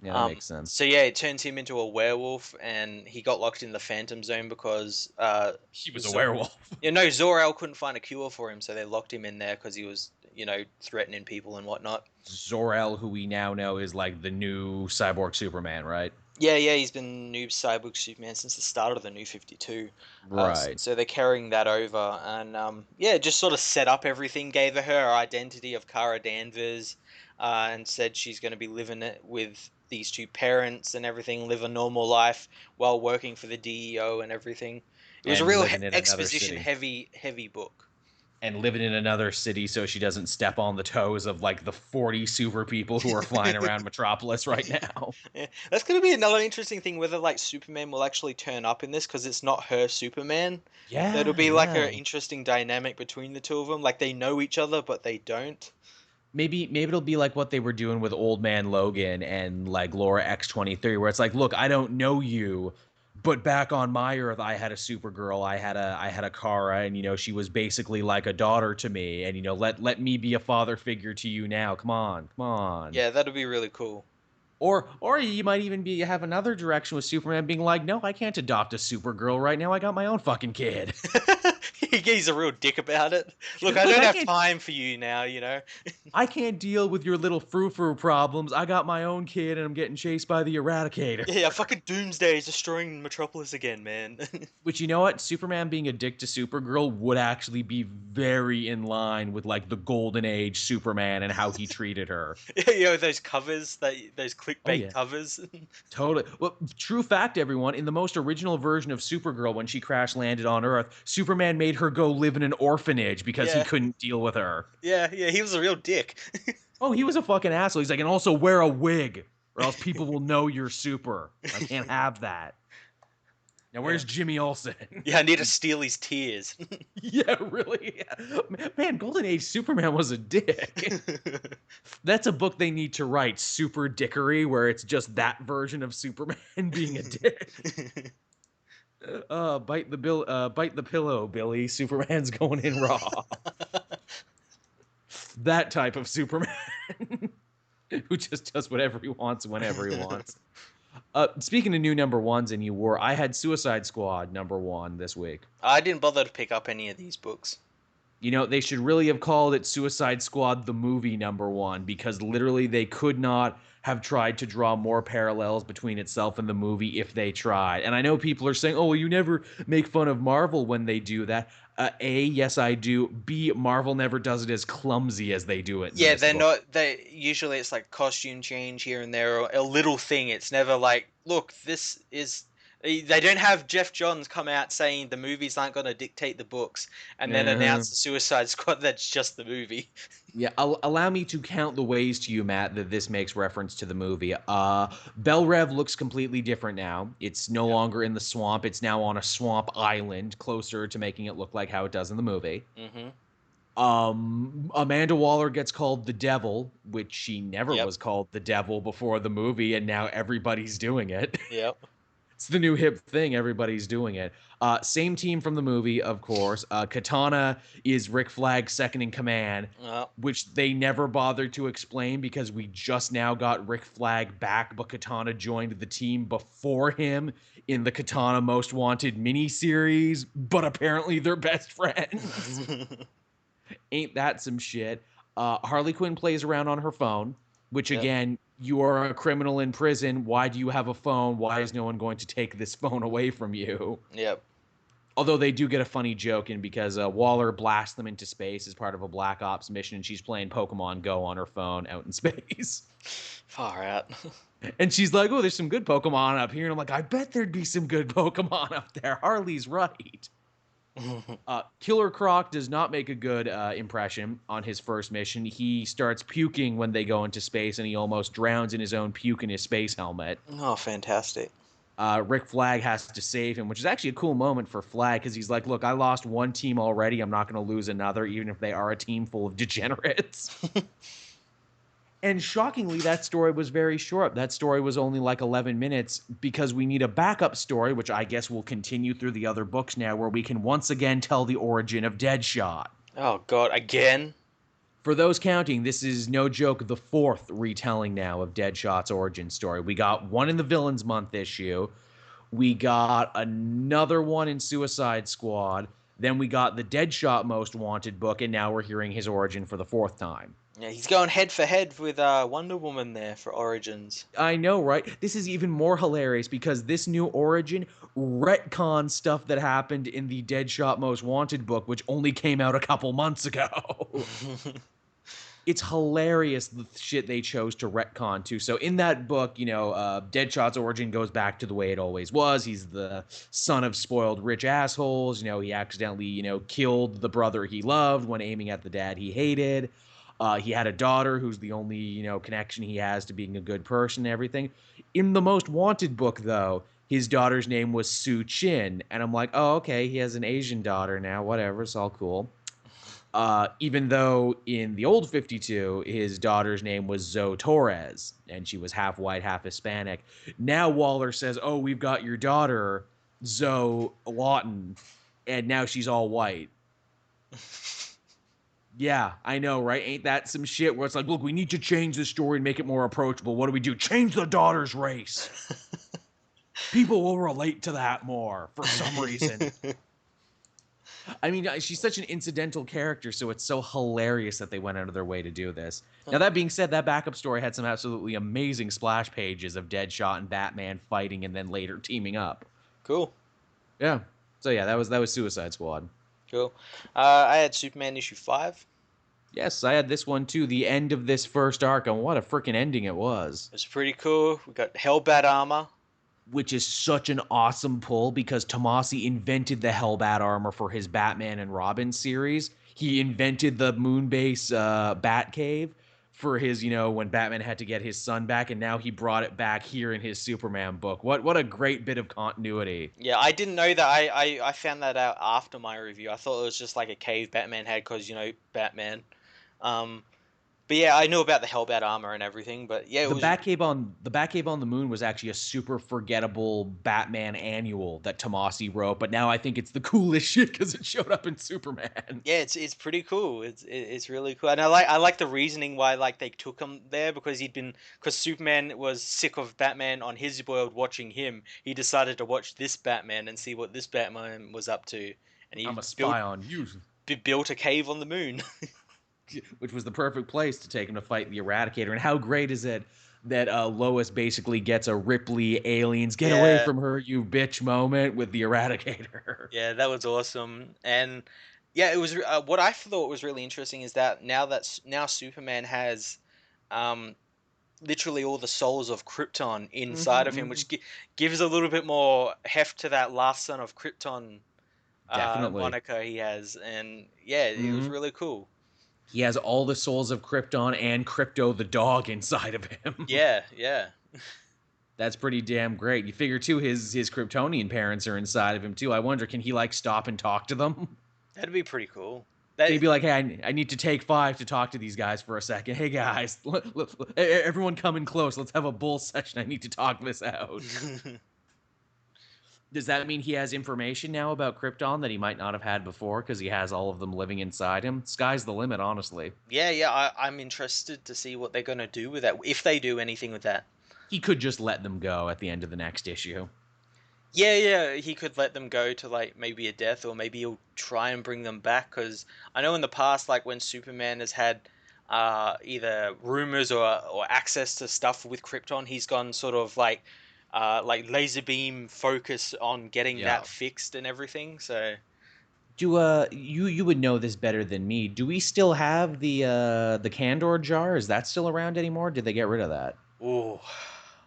yeah, that makes sense. So yeah, it turns him into a werewolf, and he got locked in the Phantom Zone because He was a Z- werewolf. Zor-El couldn't find a cure for him, so they locked him in there because he was threatening people and whatnot. Zor-El, who we now know is like the new cyborg Superman, right? Yeah, yeah, he's been Noob Cyborg Superman since the start of the New 52. Right. So they're carrying that over, and yeah, just sort of set up everything, gave her identity of Kara Danvers, and said she's going to be living it with these two parents and everything, live a normal life while working for the DEO and everything. It was a And real living in another exposition city. heavy book. And living in another city so she doesn't step on the toes of like the 40 super people who are flying around Metropolis right now. Yeah, that's going to be another interesting thing whether like Superman will actually turn up in this because it's not her Superman. So it'll Yeah, be like an yeah. interesting dynamic between the two of them. Like they know each other, but they don't. Maybe it'll be like what they were doing with Old Man Logan and like Laura X-23, where it's like, look, I don't know you, but back on my Earth, I had a Supergirl, I had a Kara, and she was basically like a daughter to me, and let me be a father figure to you now. Come on, come on. Yeah, that'll be really cool. Or you might even have another direction with Superman being like, no, I can't adopt a Supergirl right now. I got my own fucking kid. He's a real dick about it. Look, I Look, don't I have can't time for you now, you know? I can't deal with your little frou-frou problems. I got my own kid and I'm getting chased by the Eradicator. Yeah, fucking Doomsday is destroying Metropolis again, man. Which, you know what? Superman being a dick to Supergirl would actually be very in line with like the golden age Superman and how he treated her. Those covers, those Oh clickbait yeah. covers. Totally. Well, true fact, everyone. In the most original version of Supergirl, when she crash landed on Earth, Superman made her go live in an orphanage because he Yeah, couldn't deal with her. yeah, he was a real dick. Oh, he was a fucking asshole. He's like, and also wear a wig, or else people will know you're super. I can't have that. Now, Yeah. where's Jimmy Olsen? Yeah, I need to steal his tears. Yeah, really. Man, Golden Age Superman was a dick. That's a book they need to write, Super Dickery, where it's just that version of Superman being a dick. Bite the pillow, Billy. Superman's going in raw. That type of Superman who just does whatever he wants whenever he wants. Speaking of new number ones in you war, I had Suicide Squad #1 this week. I didn't bother to pick up any of these books. They should really have called it Suicide Squad the movie #1 because literally they could not have tried to draw more parallels between itself and the movie if they tried. And I know people are saying, "Oh, well, you never make fun of Marvel when they do that." A, yes, I do. B, Marvel never does it as clumsy as they do it in Yeah, this they're book. not. They usually it's like costume change here and there, or a little thing. It's never like, look, this is. They don't have Jeff Johns come out saying the movies aren't going to dictate the books, and then Uh-huh. announce the Suicide Squad that's just the movie. Yeah, allow me to count the ways to you, Matt, that this makes reference to the movie. Bel Rev looks completely different now. It's no Yep. longer in the swamp. It's now on a swamp island, closer to making it look like how it does in the movie. Mhm. Amanda Waller gets called the Devil, which she never Yep. was called the Devil before the movie, and now everybody's doing it. Yep. It's the new hip thing. Everybody's doing it. Same team from the movie, of course. Katana is Rick Flag's second in command, Yep. which they never bothered to explain because we just now got Rick Flag back, but Katana joined the team before him in the Katana Most Wanted miniseries, but apparently they're best friends. Ain't that some shit? Harley Quinn plays around on her phone, which Yep. again, you are a criminal in prison. Why do you have a phone? Why is no one going to take this phone away from you? Yep. Although they do get a funny joke in because Waller blasts them into space as part of a Black Ops mission, and she's playing Pokemon Go on her phone out in space. Far out. And she's like, oh, there's some good Pokemon up here. And I'm like, I bet there'd be some good Pokemon up there. Harley's right. Killer Croc does not make a good impression on his first mission. He starts puking when they go into space, and he almost drowns in his own puke in his space helmet. Oh, fantastic. Rick Flag has to save him, which is actually a cool moment for Flag because he's like, look, I lost one team already. I'm not going to lose another, even if they are a team full of degenerates. And shockingly, that story was very short. That story was only like 11 minutes because we need a backup story, which I guess will continue through the other books now, where we can once again tell the origin of Deadshot. Oh, God, again? For those counting, this is no joke the fourth retelling now of Deadshot's origin story. We got one in the Villains Month issue. We got another one in Suicide Squad. Then we got the Deadshot Most Wanted book, and now we're hearing his origin for the fourth time. Yeah, he's going head for head with Wonder Woman there for Origins. I know, right? This is even more hilarious because this new origin retcons stuff that happened in the Deadshot Most Wanted book, which only came out a couple months ago. It's hilarious the shit they chose to retcon too. So in that book, Deadshot's origin goes back to the way it always was. He's the son of spoiled rich assholes. He accidentally, killed the brother he loved when aiming at the dad he hated. He had a daughter who's the only, connection he has to being a good person and everything. In the Most Wanted book, though, his daughter's name was Sue Chin. And I'm like, oh, okay, he has an Asian daughter now. Whatever, it's all cool. Even though in the old 52, his daughter's name was Zoe Torres, and she was half white, half Hispanic. Now Waller says, oh, we've got your daughter, Zoe Lawton, and now she's all white. Yeah, I know, right? Ain't that some shit where it's like, look, we need to change the story and make it more approachable. What do? Change the daughter's race. People will relate to that more for some reason. I mean, she's such an incidental character, so it's so hilarious that they went out of their way to do this. Now, that being said, that backup story had some absolutely amazing splash pages of Deadshot and Batman fighting and then later teaming up. Cool. Yeah. So yeah, that was Suicide Squad. Cool. I had Superman issue 5. Yes, I had this one too, the end of this first arc, and what a freaking ending it was. It's pretty cool. We got Hellbat armor. Which is such an awesome pull because Tomasi invented the Hellbat armor for his Batman and Robin series. He invented the Moonbase Batcave for his, when Batman had to get his son back, and now he brought it back here in his Superman book. What a great bit of continuity. Yeah, I didn't know that. I found that out after my review. I thought it was just like a cave Batman had because, Batman. But yeah, I knew about the Hellbat armor and everything. But yeah, the Batcave on the Moon was actually a super forgettable Batman annual that Tomasi wrote. But now I think it's the coolest shit because it showed up in Superman. Yeah, it's pretty cool. It's really cool, and I like the reasoning why they took him there because Superman was sick of Batman on his world watching him. He decided to watch this Batman and see what this Batman was up to, and I'm a spy on you. Built a cave on the moon. Which was the perfect place to take him to fight the Eradicator. And how great is it that Lois basically gets a Ripley aliens get away from her, you bitch moment with the Eradicator. Yeah, that was awesome. And yeah, it was what I thought was really interesting is that now Superman has literally all the souls of Krypton inside of him, which gives a little bit more heft to that last son of Krypton moniker he has. And yeah, it was really cool. He has all the souls of Krypton and Crypto the dog inside of him. Yeah. That's pretty damn great. You figure, too, his Kryptonian parents are inside of him, too. I wonder, can he, stop and talk to them? That'd be pretty cool. He'd be like, hey, I need to take 5 to talk to these guys for a second. Hey, guys, everyone come in close. Let's have a bull session. I need to talk this out. Does that mean he has information now about Krypton that he might not have had before because he has all of them living inside him? Sky's the limit, honestly. Yeah, I'm interested to see what they're going to do with that, if they do anything with that. He could just let them go at the end of the next issue. Yeah, yeah, he could let them go to like maybe a death, or maybe he'll try and bring them back. Because I know in the past, like when Superman has had either rumors or access to stuff with Krypton, he's gone sort of like laser beam focus on getting Yeah. that fixed and everything. So Do you would know this better than me. Do we still have the Candor jar? Is that still around anymore? Did they get rid of that? oh,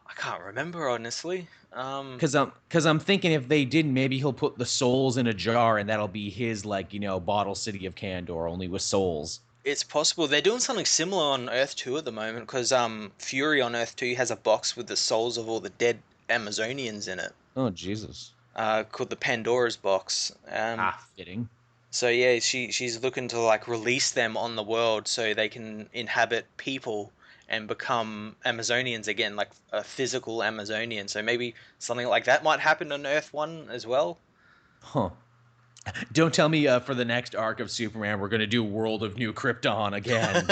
I can't remember honestly. Cause I'm thinking if they didn't, maybe he'll put the souls in a jar and that'll be his like, bottle city of Candor, only with souls. It's possible they're doing something similar on Earth 2 at the moment, because Fury on Earth 2 has a box with the souls of all the dead Amazonians in it, Oh Jesus. called the Pandora's box. Ah, fitting. So yeah, she's looking to like release them on the world so they can inhabit people and become Amazonians again, like a physical Amazonian. So maybe something like that might happen on Earth 1 as well. Huh. Don't tell me for the next arc of Superman we're gonna do World of New Krypton again.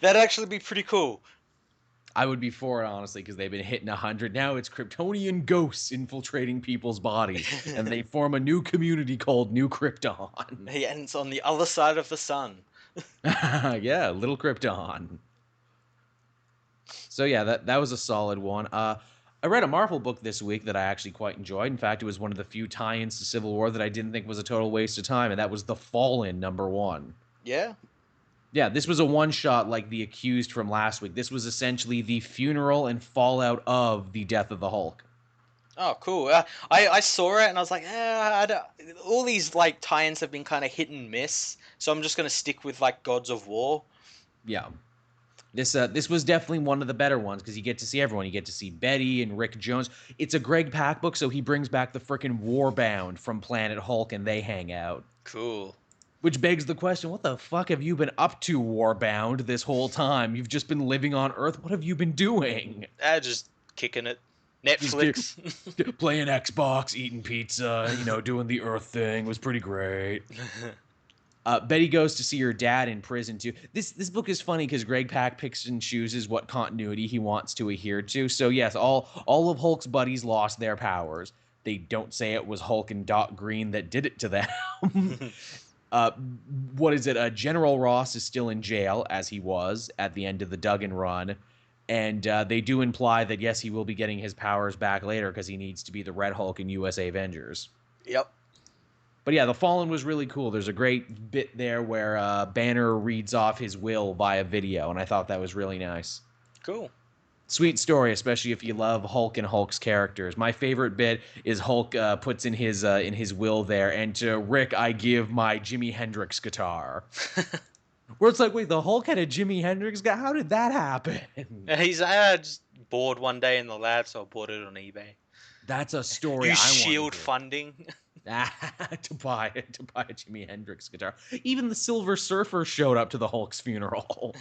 That'd actually be pretty cool. I would be for it, honestly, because they've been hitting 100. Now it's Kryptonian ghosts infiltrating people's bodies, and they form a new community called New Krypton. Yeah, and it's on the other side of the sun. Yeah, Little Krypton. So yeah, that was a solid one. I read a Marvel book this week that I actually quite enjoyed. In fact, it was one of the few tie-ins to Civil War that I didn't think was a total waste of time, and that was The Fallen #1. Yeah. Yeah, this was a one-shot like The Accused from last week. This was essentially the funeral and fallout of the death of the Hulk. Oh, cool. I saw it and I was like, all these like tie-ins have been kind of hit and miss, so I'm just gonna stick with like Gods of War. Yeah. This was definitely one of the better ones because you get to see everyone. You get to see Betty and Rick Jones. It's a Greg Pak book, so he brings back the frickin' Warbound from Planet Hulk, and they hang out. Cool. Which begs the question: what the fuck have you been up to, Warbound, this whole time? You've just been living on Earth. What have you been doing? Just kicking it. Just Netflix. playing Xbox, eating pizza, doing the Earth thing. It was pretty great. Betty goes to see her dad in prison too. This book is funny because Greg Pak picks and chooses what continuity he wants to adhere to. So yes, all of Hulk's buddies lost their powers. They don't say it was Hulk and Doc Green that did it to them. uh, what is it? General Ross is still in jail, as he was at the end of the Duggan run. And they do imply that, yes, he will be getting his powers back later because he needs to be the Red Hulk in USA Avengers. Yep. But yeah, The Fallen was really cool. There's a great bit there where Banner reads off his will via video, and I thought that was really nice. Cool. Sweet story, especially if you love Hulk and Hulk's characters. My favorite bit is Hulk puts in his will there, and to Rick, I give my Jimi Hendrix guitar. Where it's like, wait, the Hulk had a Jimi Hendrix guitar? How did that happen? He's just bored one day in the lab, so I bought it on eBay. That's a story Use I want Shield to hear. funding. to buy a Jimi Hendrix guitar. Even the Silver Surfer showed up to the Hulk's funeral.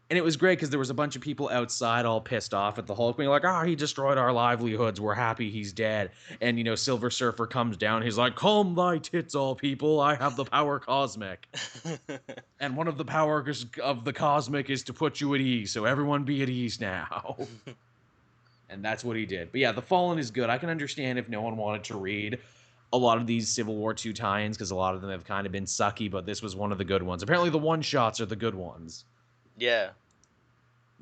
And it was great because there was a bunch of people outside all pissed off at the Hulk, being like, he destroyed our livelihoods. We're happy he's dead. And, Silver Surfer comes down. He's like, calm thy tits, all people. I have the power cosmic. And one of the powers of the cosmic is to put you at ease. So everyone be at ease now. And that's what he did. But yeah, The Fallen is good. I can understand if no one wanted to read a lot of these Civil War II tie-ins because a lot of them have kind of been sucky, but this was one of the good ones. Apparently the one-shots are the good ones. Yeah.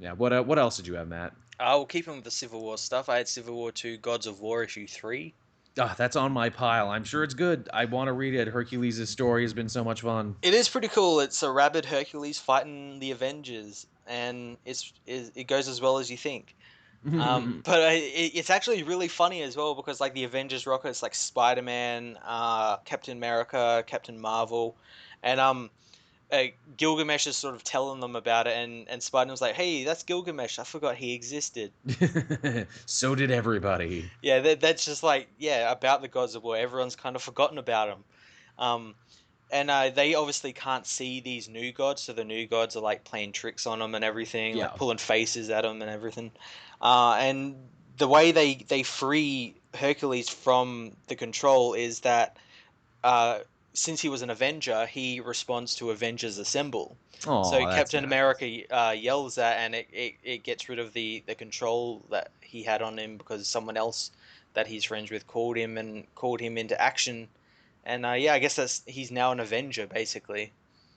Yeah, what else did you have, Matt? We'll keep him with the Civil War stuff. I had Civil War 2 Gods of War issue 3. That's on my pile. I'm sure it's good. I want to read it. Hercules' story has been so much fun. It is pretty cool. It's a rabid Hercules fighting the Avengers, and it goes as well as you think. But it's actually really funny as well because like the Avengers rocket, it's like Spider-Man, Captain America, Captain Marvel, and Gilgamesh is sort of telling them about it, and Spider-Man's like, "Hey, that's Gilgamesh. I forgot he existed." So did everybody. Yeah, that's just like about the Gods of War. Everyone's kind of forgotten about them. And they obviously can't see these new gods, so the new gods are like playing tricks on them and everything, Yeah. like pulling faces at them and everything. And the way they free Hercules from the control is that since he was an Avenger, he responds to Avengers Assemble. Oh, So that's Captain nice. America yells that, and it gets rid of the control that he had on him because someone else that he's friends with called him into action, and yeah, I guess he's now an Avenger basically.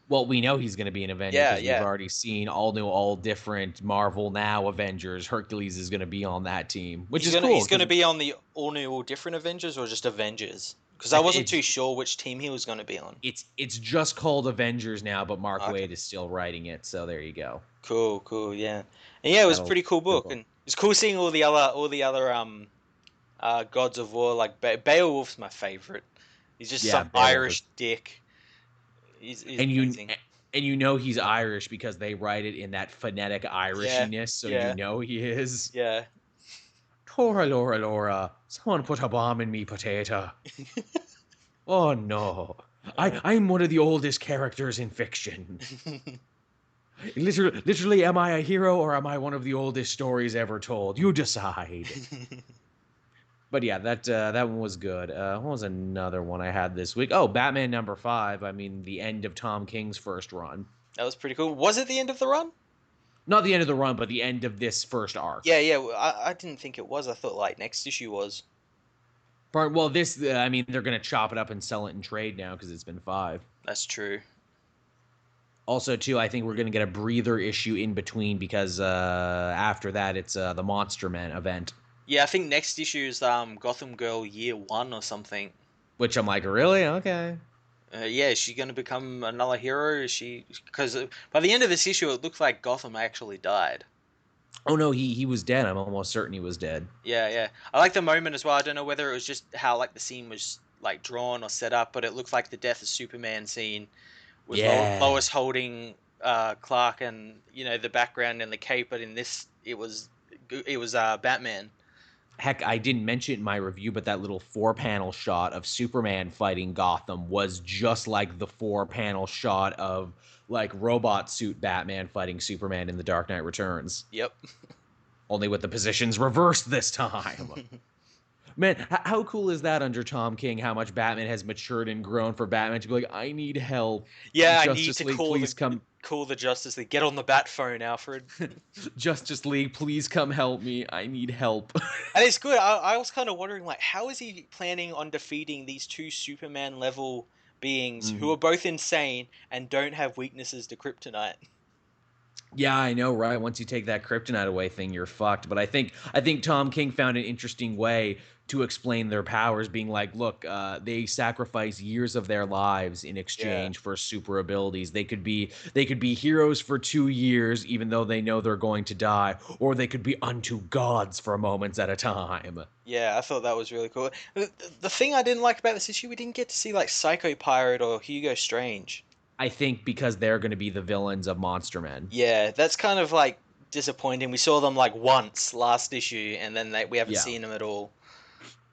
Well, we know he's going to be an Avenger Yeah, because we've yeah. already seen all new, all different Marvel Now Avengers. Hercules is going to be on that team, which is cool He's gonna because be on the all new, all different Avengers, or just Avengers? Because I wasn't too it's sure which team he was gonna be on. it's just called Avengers now, but Mark Okay. Waid is still writing it, so there you go. Cool, yeah. And yeah, it was a That'll pretty cool go book, well. and it's cool seeing all the other gods of war. Like Beowulf's my favorite. He's just Yeah, some Beowulf is, Irish dick. He's and you amazing. and you know he's Irish because they write it in that phonetic Yeah, Irishiness, so you yeah, know he is. yeah. Tora Laura Laura, someone put a bomb in me potato. Oh no. Uh, I'm one of the oldest characters in fiction. Literally, am I a hero or am I one of the oldest stories ever told? You decide. But yeah, that one was good. What was another one I had this week? Oh, Batman #5. I mean, the end of Tom King's first run. that was pretty cool. Was it the end of the run? Not the end of the run, but the end of this first arc. Yeah, yeah. I didn't think it was. I thought like next issue was. Well, this, I mean, they're gonna chop it up and sell it in trade now because it's been 5. That's true. Also, too, I think we're gonna get a breather issue in between because after that, it's the Monster Man event. Yeah, I think next issue is Gotham Girl Year 1 or something. Which I'm like, really? Okay. Yeah, is she gonna become another hero? Is she? Because by the end of this issue, it looks like Gotham actually died. Oh no, he was dead. I'm almost certain he was dead. Yeah, yeah. I like the moment as well. I don't know whether it was just how like the scene was like drawn or set up, but it looked like the death of Superman scene with Yeah. Lois holding Clark and the background and the cape, but in this it was Batman. Heck, I didn't mention it in my review, but that little 4-panel shot of Superman fighting Gotham was just like the 4-panel shot of like robot suit Batman fighting Superman in The Dark Knight Returns. Yep. Only with the positions reversed this time. Man, how cool is that under Tom King? How much Batman has matured and grown for Batman to be like, I need help. Yeah, I need Justice to League, please come. call the Justice League. Get on the bat phone, Alfred. Justice League, please come help me. I need help. And it's good. I was kind of wondering, like, how is he planning on defeating these two Superman level beings who Mhm. are both insane and don't have weaknesses to kryptonite? Yeah, I know, right? Once you take that kryptonite away thing, you're fucked. But I think Tom King found an interesting way to explain their powers, being like, look, they sacrifice years of their lives in Yeah. exchange for super abilities. They could be heroes for 2 years, even though they know they're going to die, or they could be unto gods for moments at a time. Yeah, I thought that was really cool. The thing I didn't like about this issue, we didn't get to see, like, Psycho Pirate or Hugo Strange. I think because they're going to be the villains of Monster Men. Yeah, that's kind of, like, disappointing. We saw them, like, once last issue, and then we haven't Yeah. seen them at all.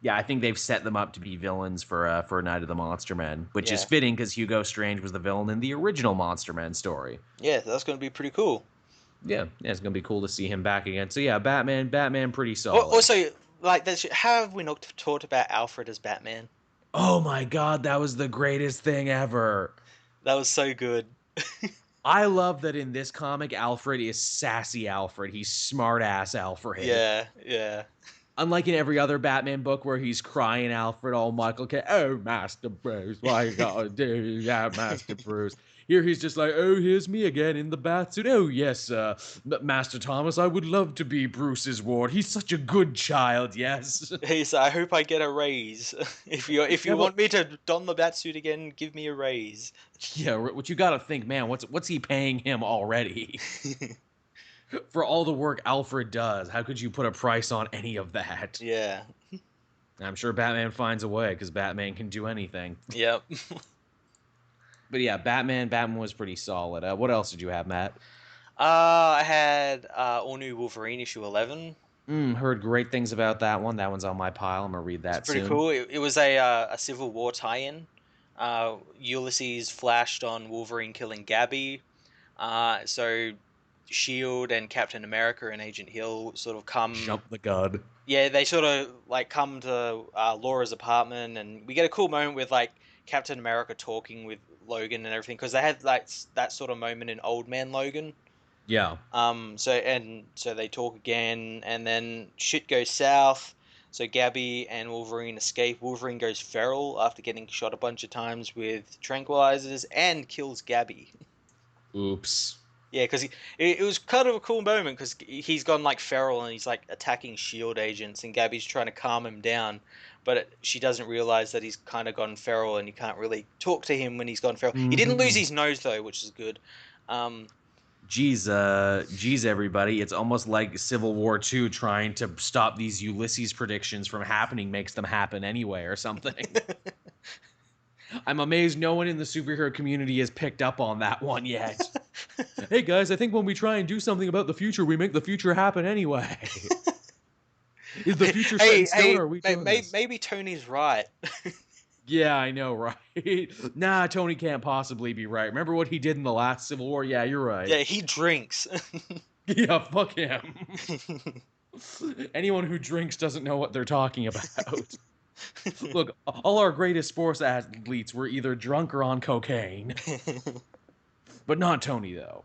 Yeah, I think they've set them up to be villains for Night of the Monster Men, which is Yeah. fitting because Hugo Strange was the villain in the original Monster Men story. Yeah, that's going to be pretty cool. Yeah, it's gonna be cool to see him back again. So yeah, Batman, pretty solid. Also, like, how have we not talked about Alfred as Batman? Oh my god, that was the greatest thing ever. That was so good. I love that in this comic, Alfred is sassy Alfred. He's smart ass Alfred. Yeah, yeah. Unlike in every other Batman book where he's crying Alfred, all Michael K. Oh, Master Bruce, why you gotta do that, Master Bruce? Here he's just like, oh, here's me again in the batsuit. Oh, yes, Master Thomas, I would love to be Bruce's ward. He's such a good child, yes. I hope I get a raise. If you Yeah, want me to don the batsuit again, give me a raise. yeah, what you gotta think, man, what's he paying him already? For all the work Alfred does, how could you put a price on any of that? Yeah. I'm sure Batman finds a way, because Batman can do anything. Yep. But yeah, Batman was pretty solid. What else did you have, Matt? I had all new Wolverine issue 11. Heard great things about that one. That one's on my pile. I'm gonna read It's that pretty soon. cool. It was a Civil War tie-in. Ulysses flashed on Wolverine killing Gabby. So Shield and Captain America and Agent Hill sort of come. Jump the gun. Yeah, they sort of like come to Laura's apartment, and we get a cool moment with like Captain America talking with Logan and everything, because they had like that sort of moment in Old Man Logan. Yeah. So they talk again, and then shit goes south. So Gabby and Wolverine escape. Wolverine goes feral after getting shot a bunch of times with tranquilizers and kills Gabby. Oops. Yeah, because it was kind of a cool moment because he's gone like feral and he's like attacking Shield agents and Gabby's trying to calm him down, but she doesn't realize that he's kind of gone feral and you can't really talk to him when he's gone feral. He didn't lose his nose though, which is good. Geez, everybody. It's almost like Civil War II trying to stop these Ulysses predictions from happening makes them happen anyway or something. I'm amazed no one in the superhero community has picked up on that one yet. Hey guys, I think when we try and do something about the future, we make the future happen anyway. Is the future set in stone or are we doing this? Maybe Tony's right. Yeah, I know, right? Nah, Tony can't possibly be right. Remember what he did in the last Civil War? Yeah, you're right. Yeah, he drinks. Yeah, fuck him. Anyone who drinks doesn't know what they're talking about. Look, all our greatest sports athletes were either drunk or on cocaine. But not Tony, though.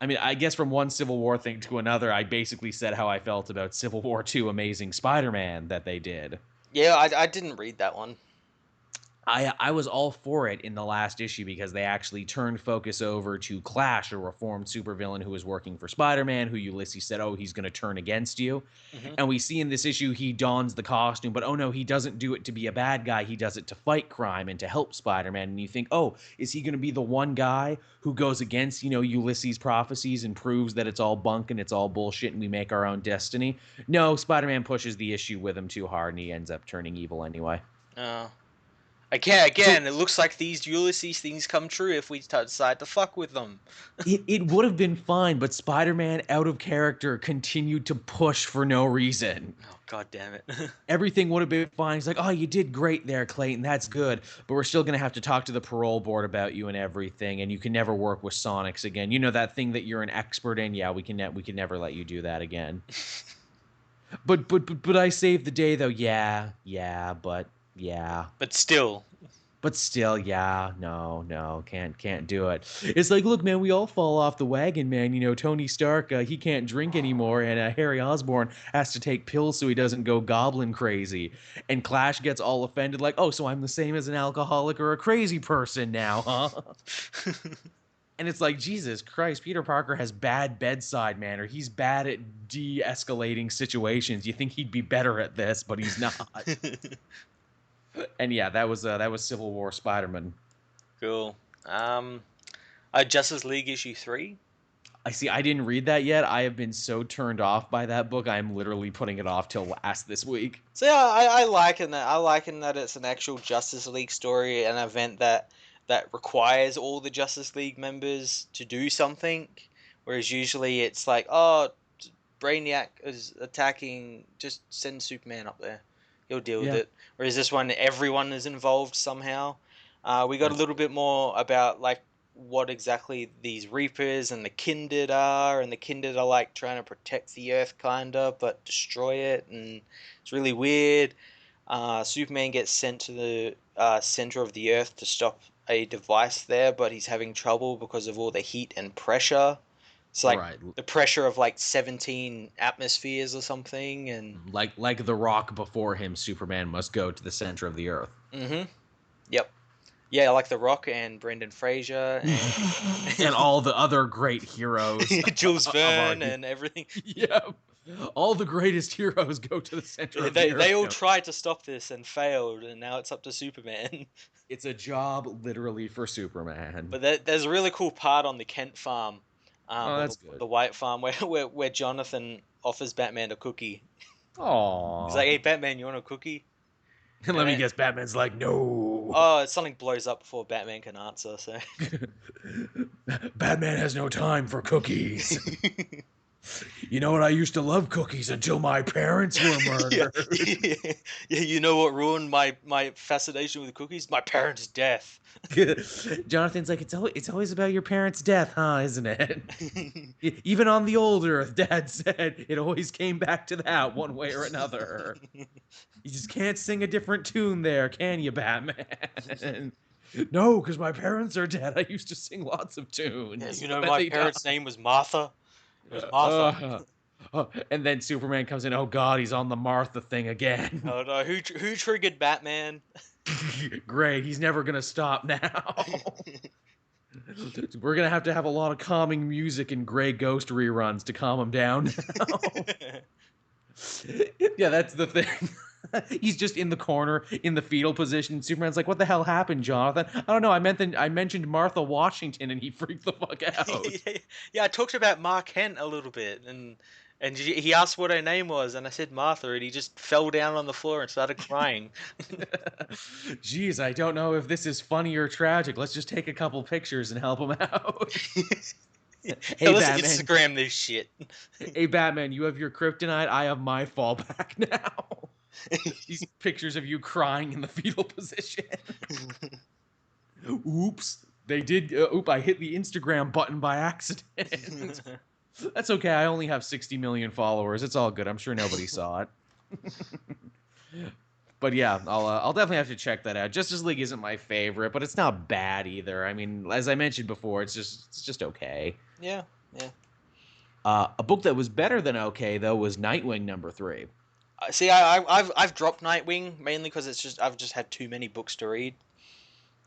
I mean, I guess from one Civil War thing to another, I basically said how I felt about Civil War II Amazing Spider-Man that they did. Yeah, I didn't read that one. I was all for it in the last issue because they actually turned focus over to Clash, a reformed supervillain who was working for Spider-Man, who Ulysses said, oh, he's going to turn against you. Mm-hmm. And we see in this issue he dons the costume, but oh no, he doesn't do it to be a bad guy. He does it to fight crime and to help Spider-Man. And you think, oh, is he going to be the one guy who goes against, Ulysses' prophecies and proves that it's all bunk and it's all bullshit and we make our own destiny? No, Spider-Man pushes the issue with him too hard and he ends up turning evil anyway. Oh. Again, it looks like these Ulysses things come true if we decide to fuck with them. It would have been fine, but Spider-Man, out of character, continued to push for no reason. Oh, god damn it. Everything would have been fine. He's like, oh, you did great there, Clayton. That's good. But we're still going to have to talk to the parole board about you and everything, and you can never work with Sonics again. You know that thing that you're an expert in? Yeah, we can never let you do that again. But I saved the day, though. Yeah, but... yeah. But still, yeah, no, can't do it. It's like, look, man, we all fall off the wagon, man. Tony Stark, he can't drink anymore, and Harry Osborn has to take pills so he doesn't go goblin crazy. And Clash gets all offended, like, oh, so I'm the same as an alcoholic or a crazy person now, huh? And it's like, Jesus Christ, Peter Parker has bad bedside manner. He's bad at de-escalating situations. You think he'd be better at this, but he's not. And yeah, that was Civil War Spider-Man. Cool. Justice League issue 3. I didn't read that yet. I have been so turned off by that book. I'm literally putting it off till last this week. So yeah, I liken that. I liken that it's an actual Justice League story, an event that requires all the Justice League members to do something, whereas usually it's like, oh, Brainiac is attacking, just send Superman up there. He'll deal with it. Whereas this one, everyone is involved somehow. We got a little bit more about like what exactly these Reapers and the Kindred are, and the Kindred are like trying to protect the Earth kinda, but destroy it, and it's really weird. Superman gets sent to the center of the Earth to stop a device there, but he's having trouble because of all the heat and pressure. It's like the pressure of like 17 atmospheres or something, and like the Rock before him, Superman must go to the center of the Earth. Mm-hmm. Yep. Yeah, like the Rock and Brendan Fraser and all the other great heroes, Jules Verne and everything. Yep. All the greatest heroes go to the center of the Earth. They all tried to stop this and failed, and now it's up to Superman. It's a job literally for Superman. But there's a really cool part on the Kent farm. That's good. The White Farm, where Jonathan offers Batman a cookie. Aww. He's like, hey, Batman, you want a cookie? And let me guess, Batman's like, no. Oh, something blows up before Batman can answer, so... Batman has no time for cookies. You know what? I used to love cookies until my parents were murdered. Yeah, you know what ruined my fascination with cookies? My parents' death. Jonathan's like, it's always about your parents' death, huh? Isn't it? Even on the old Earth, Dad said it always came back to that one way or another. You just can't sing a different tune there, can you, Batman? No, because my parents are dead. I used to sing lots of tunes. Yeah, you know, my parents' name was Martha. It was Martha. Oh, and then Superman comes in. Oh God, he's on the Martha thing again. Oh no, who triggered Batman? Great, he's never gonna stop now. We're gonna have a lot of calming music and Gray Ghost reruns to calm him down now. Yeah, that's the thing. He's just in the corner in the fetal position. Superman's like, "What the hell happened, Jonathan?" I don't know. I mentioned Martha Washington, and he freaked the fuck out. Yeah, I talked about Mark Kent a little bit, and he asked what her name was, and I said Martha, and he just fell down on the floor and started crying. Jeez, I don't know if this is funny or tragic. Let's just take a couple pictures and help him out. Yeah, Hey, let's Batman. Instagram this shit. Hey, Batman, you have your kryptonite. I have my fallback now. These pictures of you crying in the fetal position. Oops. They did. I hit the Instagram button by accident. That's okay. I only have 60 million followers. It's all good. I'm sure nobody saw it. But yeah, I'll definitely have to check that out. Justice League isn't my favorite, but it's not bad either. I mean, as I mentioned before, it's just okay. Yeah, yeah. A book that was better than okay though was Nightwing #3. See, I've dropped Nightwing mainly because I've just had too many books to read.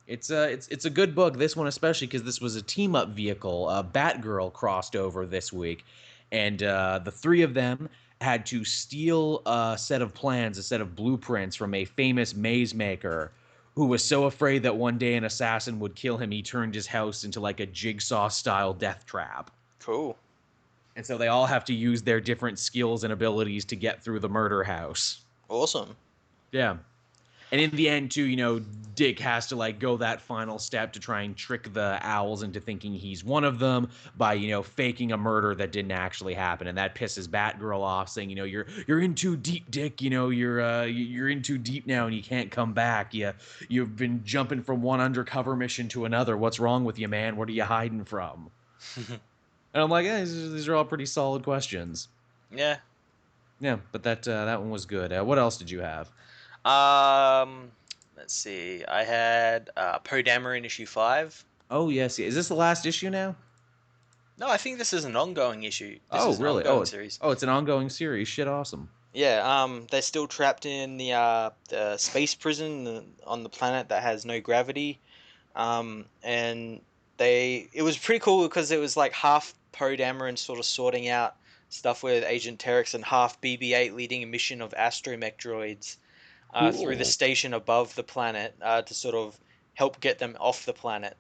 It's a good book. This one especially because this was a team up vehicle. Batgirl crossed over this week, and the three of them had to steal a set of plans, a set of blueprints from a famous maze maker who was so afraid that one day an assassin would kill him, he turned his house into like a jigsaw style death trap. Cool. And so they all have to use their different skills and abilities to get through the murder house. Awesome. Yeah. And in the end, too, Dick has to like go that final step to try and trick the owls into thinking he's one of them by, faking a murder that didn't actually happen, and that pisses Batgirl off, saying, you're in too deep, Dick. You're in too deep now, and you can't come back. You've been jumping from one undercover mission to another. What's wrong with you, man? What are you hiding from? And I'm like, these are all pretty solid questions. Yeah. Yeah, but that one was good. What else did you have? Let's see. I had Poe Dameron issue 5. Oh, yes. Is this the last issue now? No, I think this is an ongoing issue. This Oh, is an really? ongoing series. Oh, it's an ongoing series. Shit, awesome. Yeah, they're still trapped in the space prison on the planet that has no gravity. And it was pretty cool because it was like half Poe Dameron sort of sorting out stuff with Agent Terex and half BB-8 leading a mission of astromech droids through the Cool. station above the planet to sort of help get them off the planet.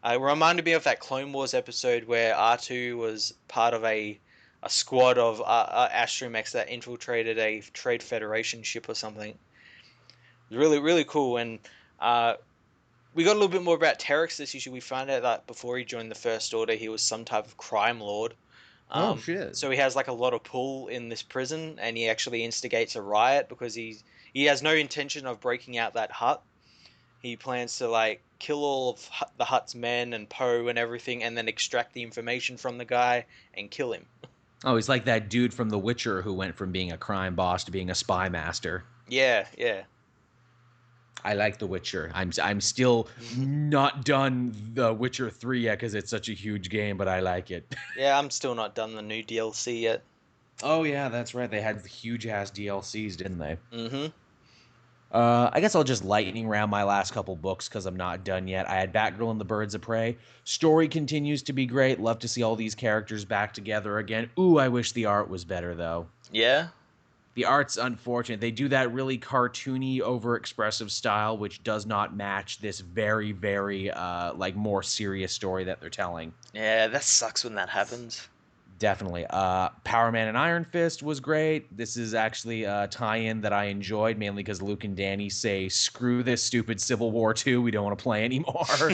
It reminded me of that Clone Wars episode where R2 was part of a squad of astromechs that infiltrated a Trade Federation ship or something. Really, really cool. And we got a little bit more about Terex this issue. We found out that before he joined the First Order, he was some type of crime lord. Oh, shit. So he has like a lot of pull in this prison, and he actually instigates a riot because he has no intention of breaking out that hut. He plans to like kill all of the hut's men and Poe and everything, and then extract the information from the guy and kill him. Oh, he's like that dude from The Witcher who went from being a crime boss to being a spy master. Yeah, yeah. I like The Witcher. I'm still not done The Witcher 3 yet because it's such a huge game, but I like it. Yeah, I'm still not done the new DLC yet. Oh, yeah, that's right. They had huge-ass DLCs, didn't they? Mm-hmm. I guess I'll just lightning round my last couple books because I'm not done yet. I had Batgirl and the Birds of Prey. Story continues to be great. Love to see all these characters back together again. Ooh, I wish the art was better, though. Yeah? The art's unfortunate. They do that really cartoony, overexpressive style, which does not match this very, very, more serious story that they're telling. Yeah, that sucks when that happens. Definitely. Power Man and Iron Fist was great. This is actually a tie-in that I enjoyed, mainly because Luke and Danny say, screw this stupid Civil War 2, we don't want to play anymore.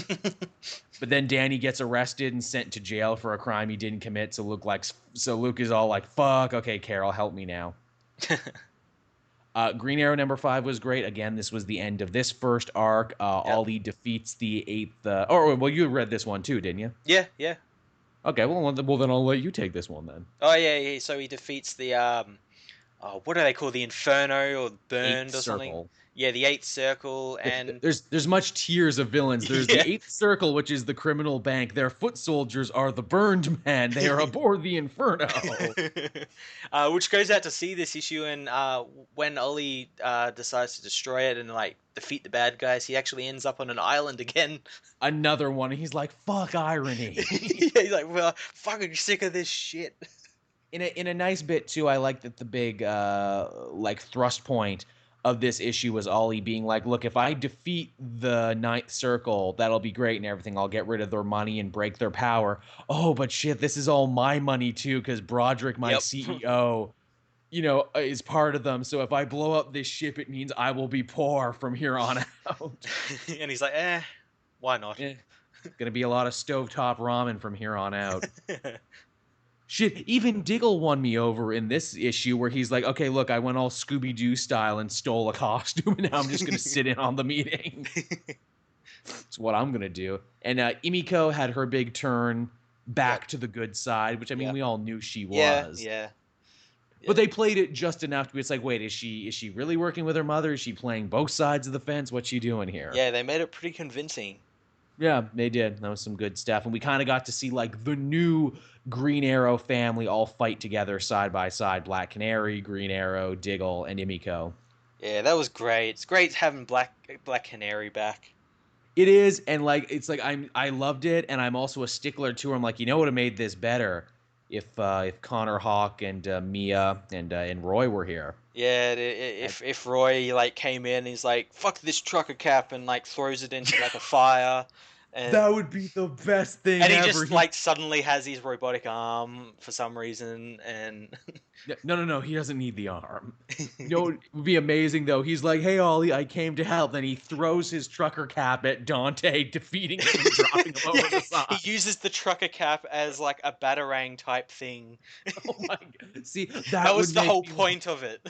But then Danny gets arrested and sent to jail for a crime he didn't commit, so Luke is all like, fuck, okay, Carol, help me now. Green Arrow #5 was great. Again, this was the end of this first arc. Ollie defeats the 8th... well, you read this one too, didn't you? Yeah, yeah. Okay, well then I'll let you take this one then. Oh yeah, yeah. So he defeats the what do they call the Inferno or Eighth Burned or something? Circle. Yeah, the Eighth Circle, and There's much tiers of villains. There's yeah. the Eighth Circle, which is the criminal bank. Their foot soldiers are the Burned Men. They are aboard the Inferno. Which goes out to see this issue, and when Ollie decides to destroy it and like defeat the bad guys, he actually ends up on an island again. Another one. He's like, fuck irony. Yeah, he's like, well, fucking sick of this shit. In a nice bit too, I like that the big like thrust point of this issue was Ollie being like, look, if I defeat the Ninth Circle, that'll be great and everything. I'll get rid of their money and break their power. Oh, but shit, this is all my money too, because Broderick, my Yep. CEO, is part of them. So if I blow up this ship, it means I will be poor from here on out. And he's like, why not? Eh, gonna be a lot of stovetop ramen from here on out. Shit, even Diggle won me over in this issue where he's like, okay, look, I went all Scooby-Doo style and stole a costume, and now I'm just going to sit in on the meeting. It's what I'm going to do. And Imiko had her big turn back to the good side, which, I mean, we all knew she was. Yeah. But they played it just enough to be, it's like, wait, is she really working with her mother? Is she playing both sides of the fence? What's she doing here? Yeah, they made it pretty convincing. Yeah, they did. That was some good stuff. And we kind of got to see like the new Green Arrow family all fight together side by side. Black Canary, Green Arrow, Diggle, and Imiko. Yeah, that was great. It's great having Black Canary back. It is, and like it's like I loved it, and I'm also a stickler too. I'm like, you know what would have made this better if Connor Hawk and Mia and Roy were here. Yeah, if Roy like came in, he's like, "Fuck this trucker cap," and like throws it into like a fire, and That would be the best thing and he ever. just like suddenly has his robotic arm for some reason, and No, he doesn't need the arm. You know, it would be amazing though. He's like, "Hey Ollie, I came to help." Then he throws his trucker cap at Dante, defeating him and dropping him over the side. he uses the trucker cap as like a batarang type thing. Oh my god! See, That was would the make whole me- point of it.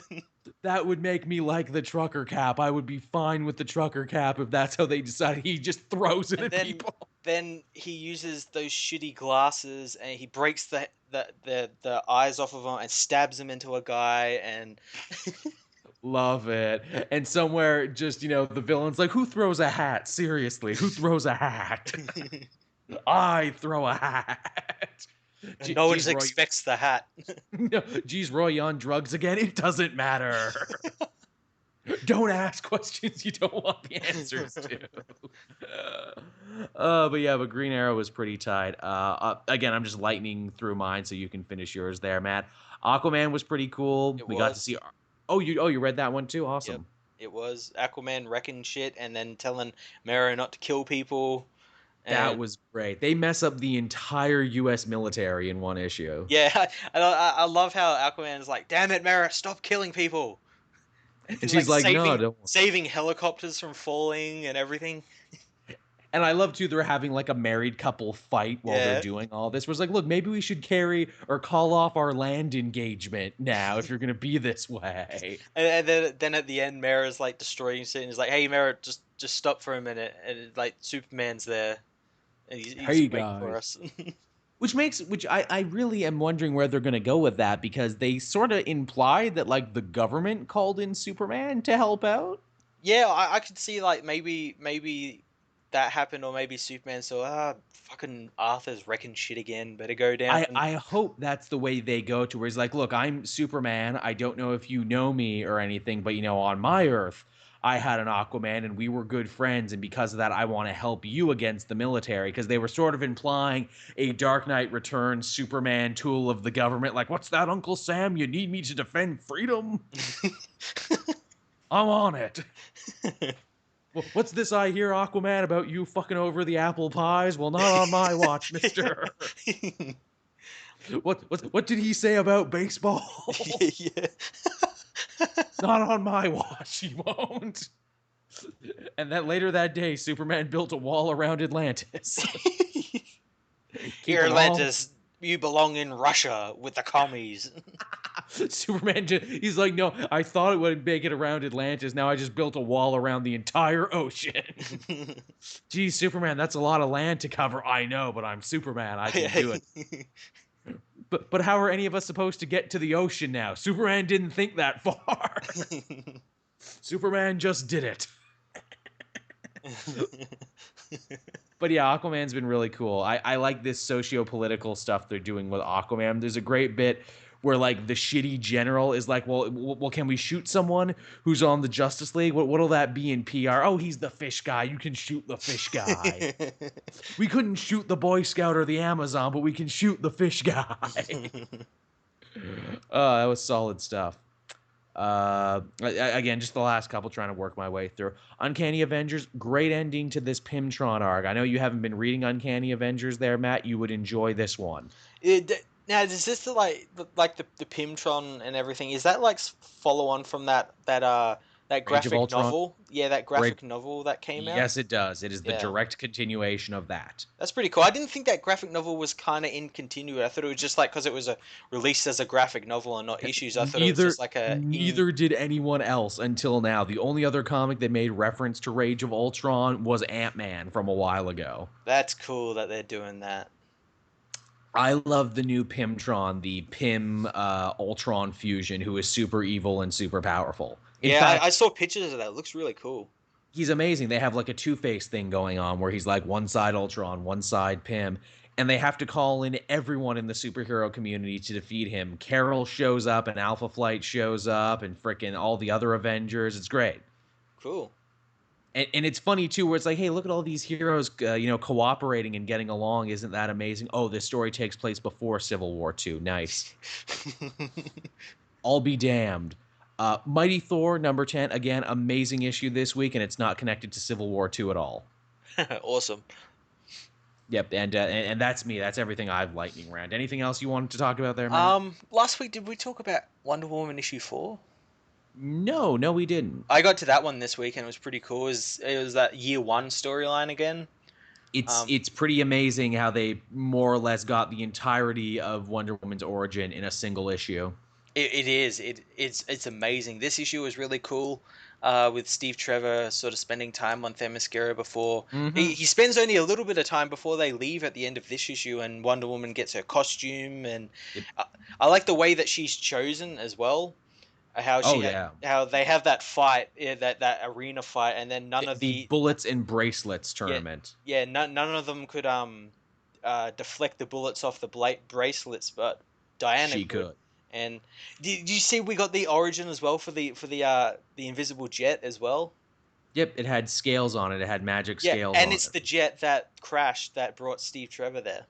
That would make me like the trucker cap. I would be fine with the trucker cap if that's how they decided. He just throws it And at people. then he uses those shitty glasses and he breaks the eyes off of him and stabs him into a guy and Love it. And somewhere, just the villain's like, "Who throws a hat? Seriously, who throws a hat? I throw a hat." no one Geez, Roy, expects the hat. no, geez, Roy, you on drugs again? It doesn't matter. Don't ask questions you don't want the answers to. But Green Arrow was pretty tight. Again, I'm just lightning through mine so you can finish yours there, Matt. Aquaman was pretty cool. We got to see. You read that one too? Awesome. Yep. It was Aquaman wrecking shit and then telling Mera not to kill people. That was great. They mess up the entire U.S. military in one issue. Yeah, I love how Aquaman is like, "Damn it, Mera, stop killing people." And she's like, "No, don't." Saving helicopters from falling and everything. And I love too, they're having like a married couple fight while they're doing all this. Was like, look, maybe we should carry or call off our land engagement now if you're gonna be this way. And then at the end, Mera's like destroying shit and he's like, "Hey, Mera, just stop for a minute." And like Superman's there, and he's waiting for us. Which I really am wondering where they're gonna go with that, because they sort of implied that like the government called in Superman to help out. Yeah, I could see like maybe that happened, or maybe Superman saw fucking Arthur's wrecking shit again. Better go down. I hope that's the way they go to, where he's like, look, I'm Superman. I don't know if you know me or anything, but on my Earth, I had an Aquaman and we were good friends, and because of that, I want to help you against the military, because they were sort of implying a Dark Knight Returns Superman tool of the government. Like, what's that, Uncle Sam? You need me to defend freedom? I'm on it. What's this I hear, Aquaman, about you fucking over the apple pies? Well, not on my watch, mister. What did he say about baseball? Yeah. Not on my watch, he won't. And then later that day, Superman built a wall around Atlantis. Here, Atlantis, you belong in Russia with the commies. Superman, he's like, no, I thought it would make it around Atlantis. Now I just built a wall around the entire ocean. Geez, Superman, that's a lot of land to cover. I know, but I'm Superman. I can do it. But how are any of us supposed to get to the ocean now? Superman didn't think that far. Superman just did it. But yeah, Aquaman's been really cool. I like this socio-political stuff they're doing with Aquaman. There's a great bit where like the shitty general is like, well, can we shoot someone who's on the Justice League? What'll that be in PR? Oh, he's the fish guy. You can shoot the fish guy. We couldn't shoot the Boy Scout or the Amazon, but we can shoot the fish guy. That was solid stuff. Again, just the last couple trying to work my way through. Uncanny Avengers, great ending to this Pimtron arc. I know you haven't been reading Uncanny Avengers there, Matt. You would enjoy this one. Now, is this the Pimtron and everything? Is that like follow on from that graphic novel? Yeah, that graphic novel that came out. Yes, it does. It is the direct continuation of that. That's pretty cool. I didn't think that graphic novel was kind of in continuity. I thought it was just like because it was released as a graphic novel and not issues. I thought it was just like a. Neither did anyone else until now. The only other comic that made reference to Rage of Ultron was Ant-Man from a while ago. That's cool that they're doing that. I love the new Pimtron, the Pym Ultron fusion, who is super evil and super powerful. In fact, I saw pictures of that. It looks really cool. He's amazing. They have like a Two-Face thing going on where he's like one side Ultron, one side Pym, and they have to call in everyone in the superhero community to defeat him. Carol shows up, and Alpha Flight shows up, and frickin' all the other Avengers. It's great. Cool. And it's funny, too, where it's like, hey, look at all these heroes, cooperating and getting along. Isn't that amazing? Oh, this story takes place before Civil War II. Nice. I'll be damned. Mighty Thor, number 10. Again, amazing issue this week, and it's not connected to Civil War II at all. Awesome. Yep, and that's me. That's everything I've lightning round. Anything else you wanted to talk about there, man? Last week, did we talk about Wonder Woman issue 4? No, we didn't. I got to that one this week, and it was pretty cool. It was that year 1 storyline again. It's pretty amazing how they more or less got the entirety of Wonder Woman's origin in a single issue. It is. It's amazing. This issue was really cool. With Steve Trevor sort of spending time on Themyscira before. Mm-hmm. He spends only a little bit of time before they leave at the end of this issue, and Wonder Woman gets her costume, and I like the way that she's chosen as well. How they have that fight, that arena fight, and then none of the bullets and bracelets tournament. Yeah, none of them could deflect the bullets off the bracelets, but Diana could. And did you see we got the origin as well for the invisible jet as well? Yep, it had scales on it. It had magic scales on it. And it's the jet that crashed that brought Steve Trevor there.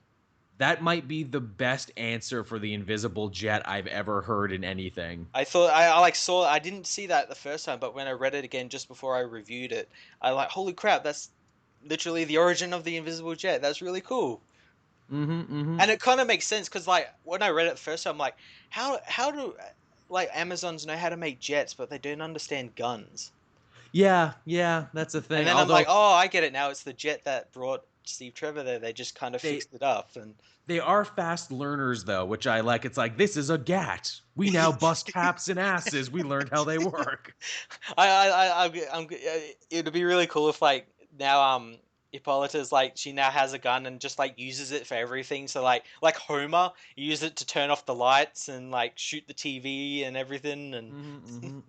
That might be the best answer for the invisible jet I've ever heard in anything. I thought I didn't see that the first time, but when I read it again just before I reviewed it, I like, holy crap, that's literally the origin of the invisible jet. That's really cool. And it kind of makes sense because like when I read it the first time, I'm like, how do like Amazons know how to make jets, but they don't understand guns? Yeah, that's the thing. And then I'm like, oh, I get it now. It's the jet that brought Steve Trevor there. They just kind of fixed it up. And they are fast learners though, which I like. It's like, this is a gat. We now bust caps and asses. We learned how they work. It'd be really cool if like now Hippolyta's like she now has a gun and just like uses it for everything. So like Homer, you use it to turn off the lights and like shoot the TV and everything. And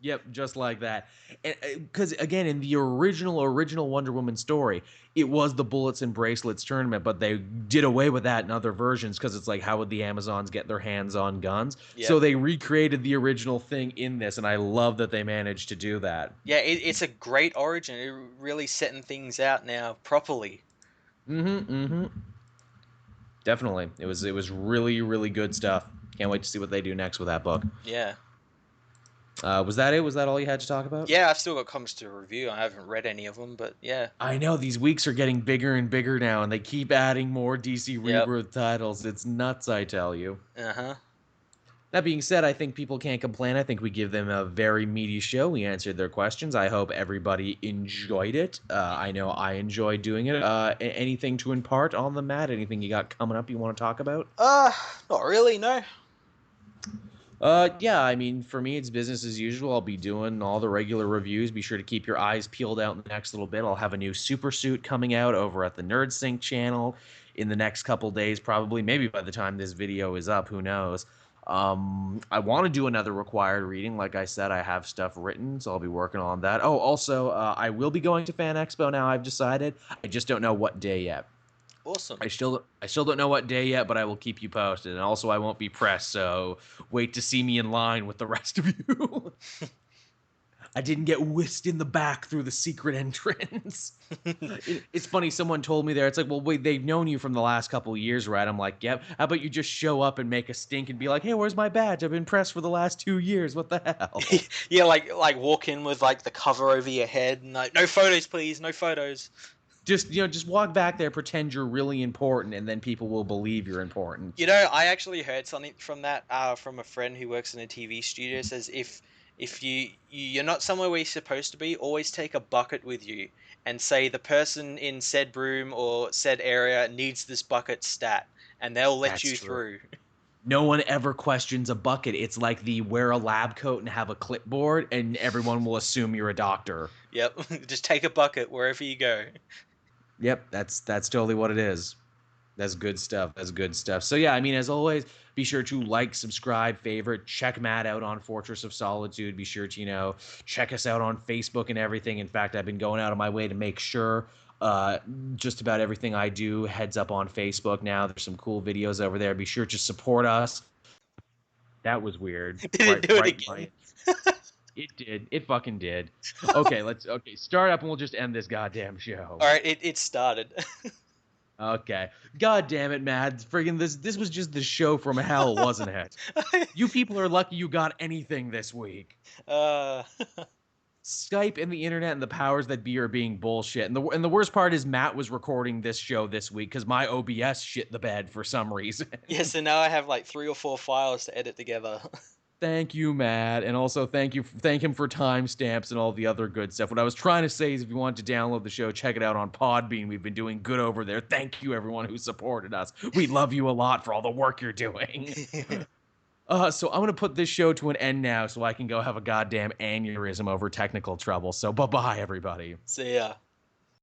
yep, just like that. Because again, in the original Wonder Woman story, it was the bullets and bracelets tournament, but they did away with that in other versions because it's like, how would the Amazons get their hands on guns? Yep. So they recreated the original thing in this, and I love that they managed to do that. Yeah, it's a great origin. It really setting things out now properly. Definitely. It was really, really good stuff. Can't wait to see what they do next with that book. Yeah. Was that it? Was that all you had to talk about? Yeah, I've still got comics to review. I haven't read any of them, but yeah. I know, these weeks are getting bigger and bigger now, and they keep adding more DC Rebirth titles. It's nuts, I tell you. That being said, I think people can't complain. I think we give them a very meaty show. We answered their questions. I hope everybody enjoyed it. I know I enjoyed doing it. Anything to impart on the Matt? Anything you got coming up you want to talk about? Not really, no. Yeah, I mean, for me, it's business as usual. I'll be doing all the regular reviews. Be sure to keep your eyes peeled out in the next little bit. I'll have a new super suit coming out over at the Nerd Sync channel. in the next couple days, probably. Maybe by the time this video is up, who knows? I want to do another required reading. Like I said, I have stuff written, so I'll be working on that. Oh, also, I will be going to Fan Expo now. I've decided. I just don't know what day yet. Awesome. I still don't know what day yet, but I will keep you posted. And also, I won't be pressed, so wait to see me in line with the rest of you. I didn't get whisked in the back through the secret entrance. It's funny. Someone told me there. It's like, well, wait, they've known you from the last couple of years, right? I'm like, yep. How about you just show up and make a stink and be like, hey, where's my badge? I've been pressed for the last 2 years. What the hell? Yeah, like walk in with like the cover over your head and like, no photos, please, no photos. Just walk back there, pretend you're really important, and then people will believe you're important. You know, I actually heard something from that from a friend who works in a TV studio. Says if you're not somewhere where you're supposed to be, always take a bucket with you and say the person in said room or said area needs this bucket stat, and they'll let That's you true. through. No one ever questions a bucket. It's like the wear a lab coat and have a clipboard, and everyone will assume you're a doctor. Yep, just take a bucket wherever you go. Yep, that's totally what it is. That's good stuff. That's good stuff. So yeah, I mean, as always, be sure to like, subscribe, favorite, check Matt out on Fortress of Solitude. Be sure to, check us out on Facebook and everything. In fact, I've been going out of my way to make sure just about everything I do heads up on Facebook now. There's some cool videos over there. Be sure to support us. That was weird. Did it do it again? It did. It fucking did. Okay, start up and we'll just end this goddamn show. All right, it started. Okay. God damn it, Matt. Friggin' this was just the show from hell, wasn't it? You people are lucky you got anything this week. Skype and the internet and the powers that be are being bullshit. And the worst part is Matt was recording this show this week because my OBS shit the bed for some reason. Yeah, so now I have like 3 or 4 files to edit together. Thank you, Matt, and also thank him for timestamps and all the other good stuff. What I was trying to say is, if you want to download the show, check it out on Podbean. We've been doing good over there. Thank you, everyone who supported us. We love you a lot for all the work you're doing. So I'm gonna put this show to an end now, so I can go have a goddamn aneurysm over technical trouble. So bye-bye, everybody. See ya.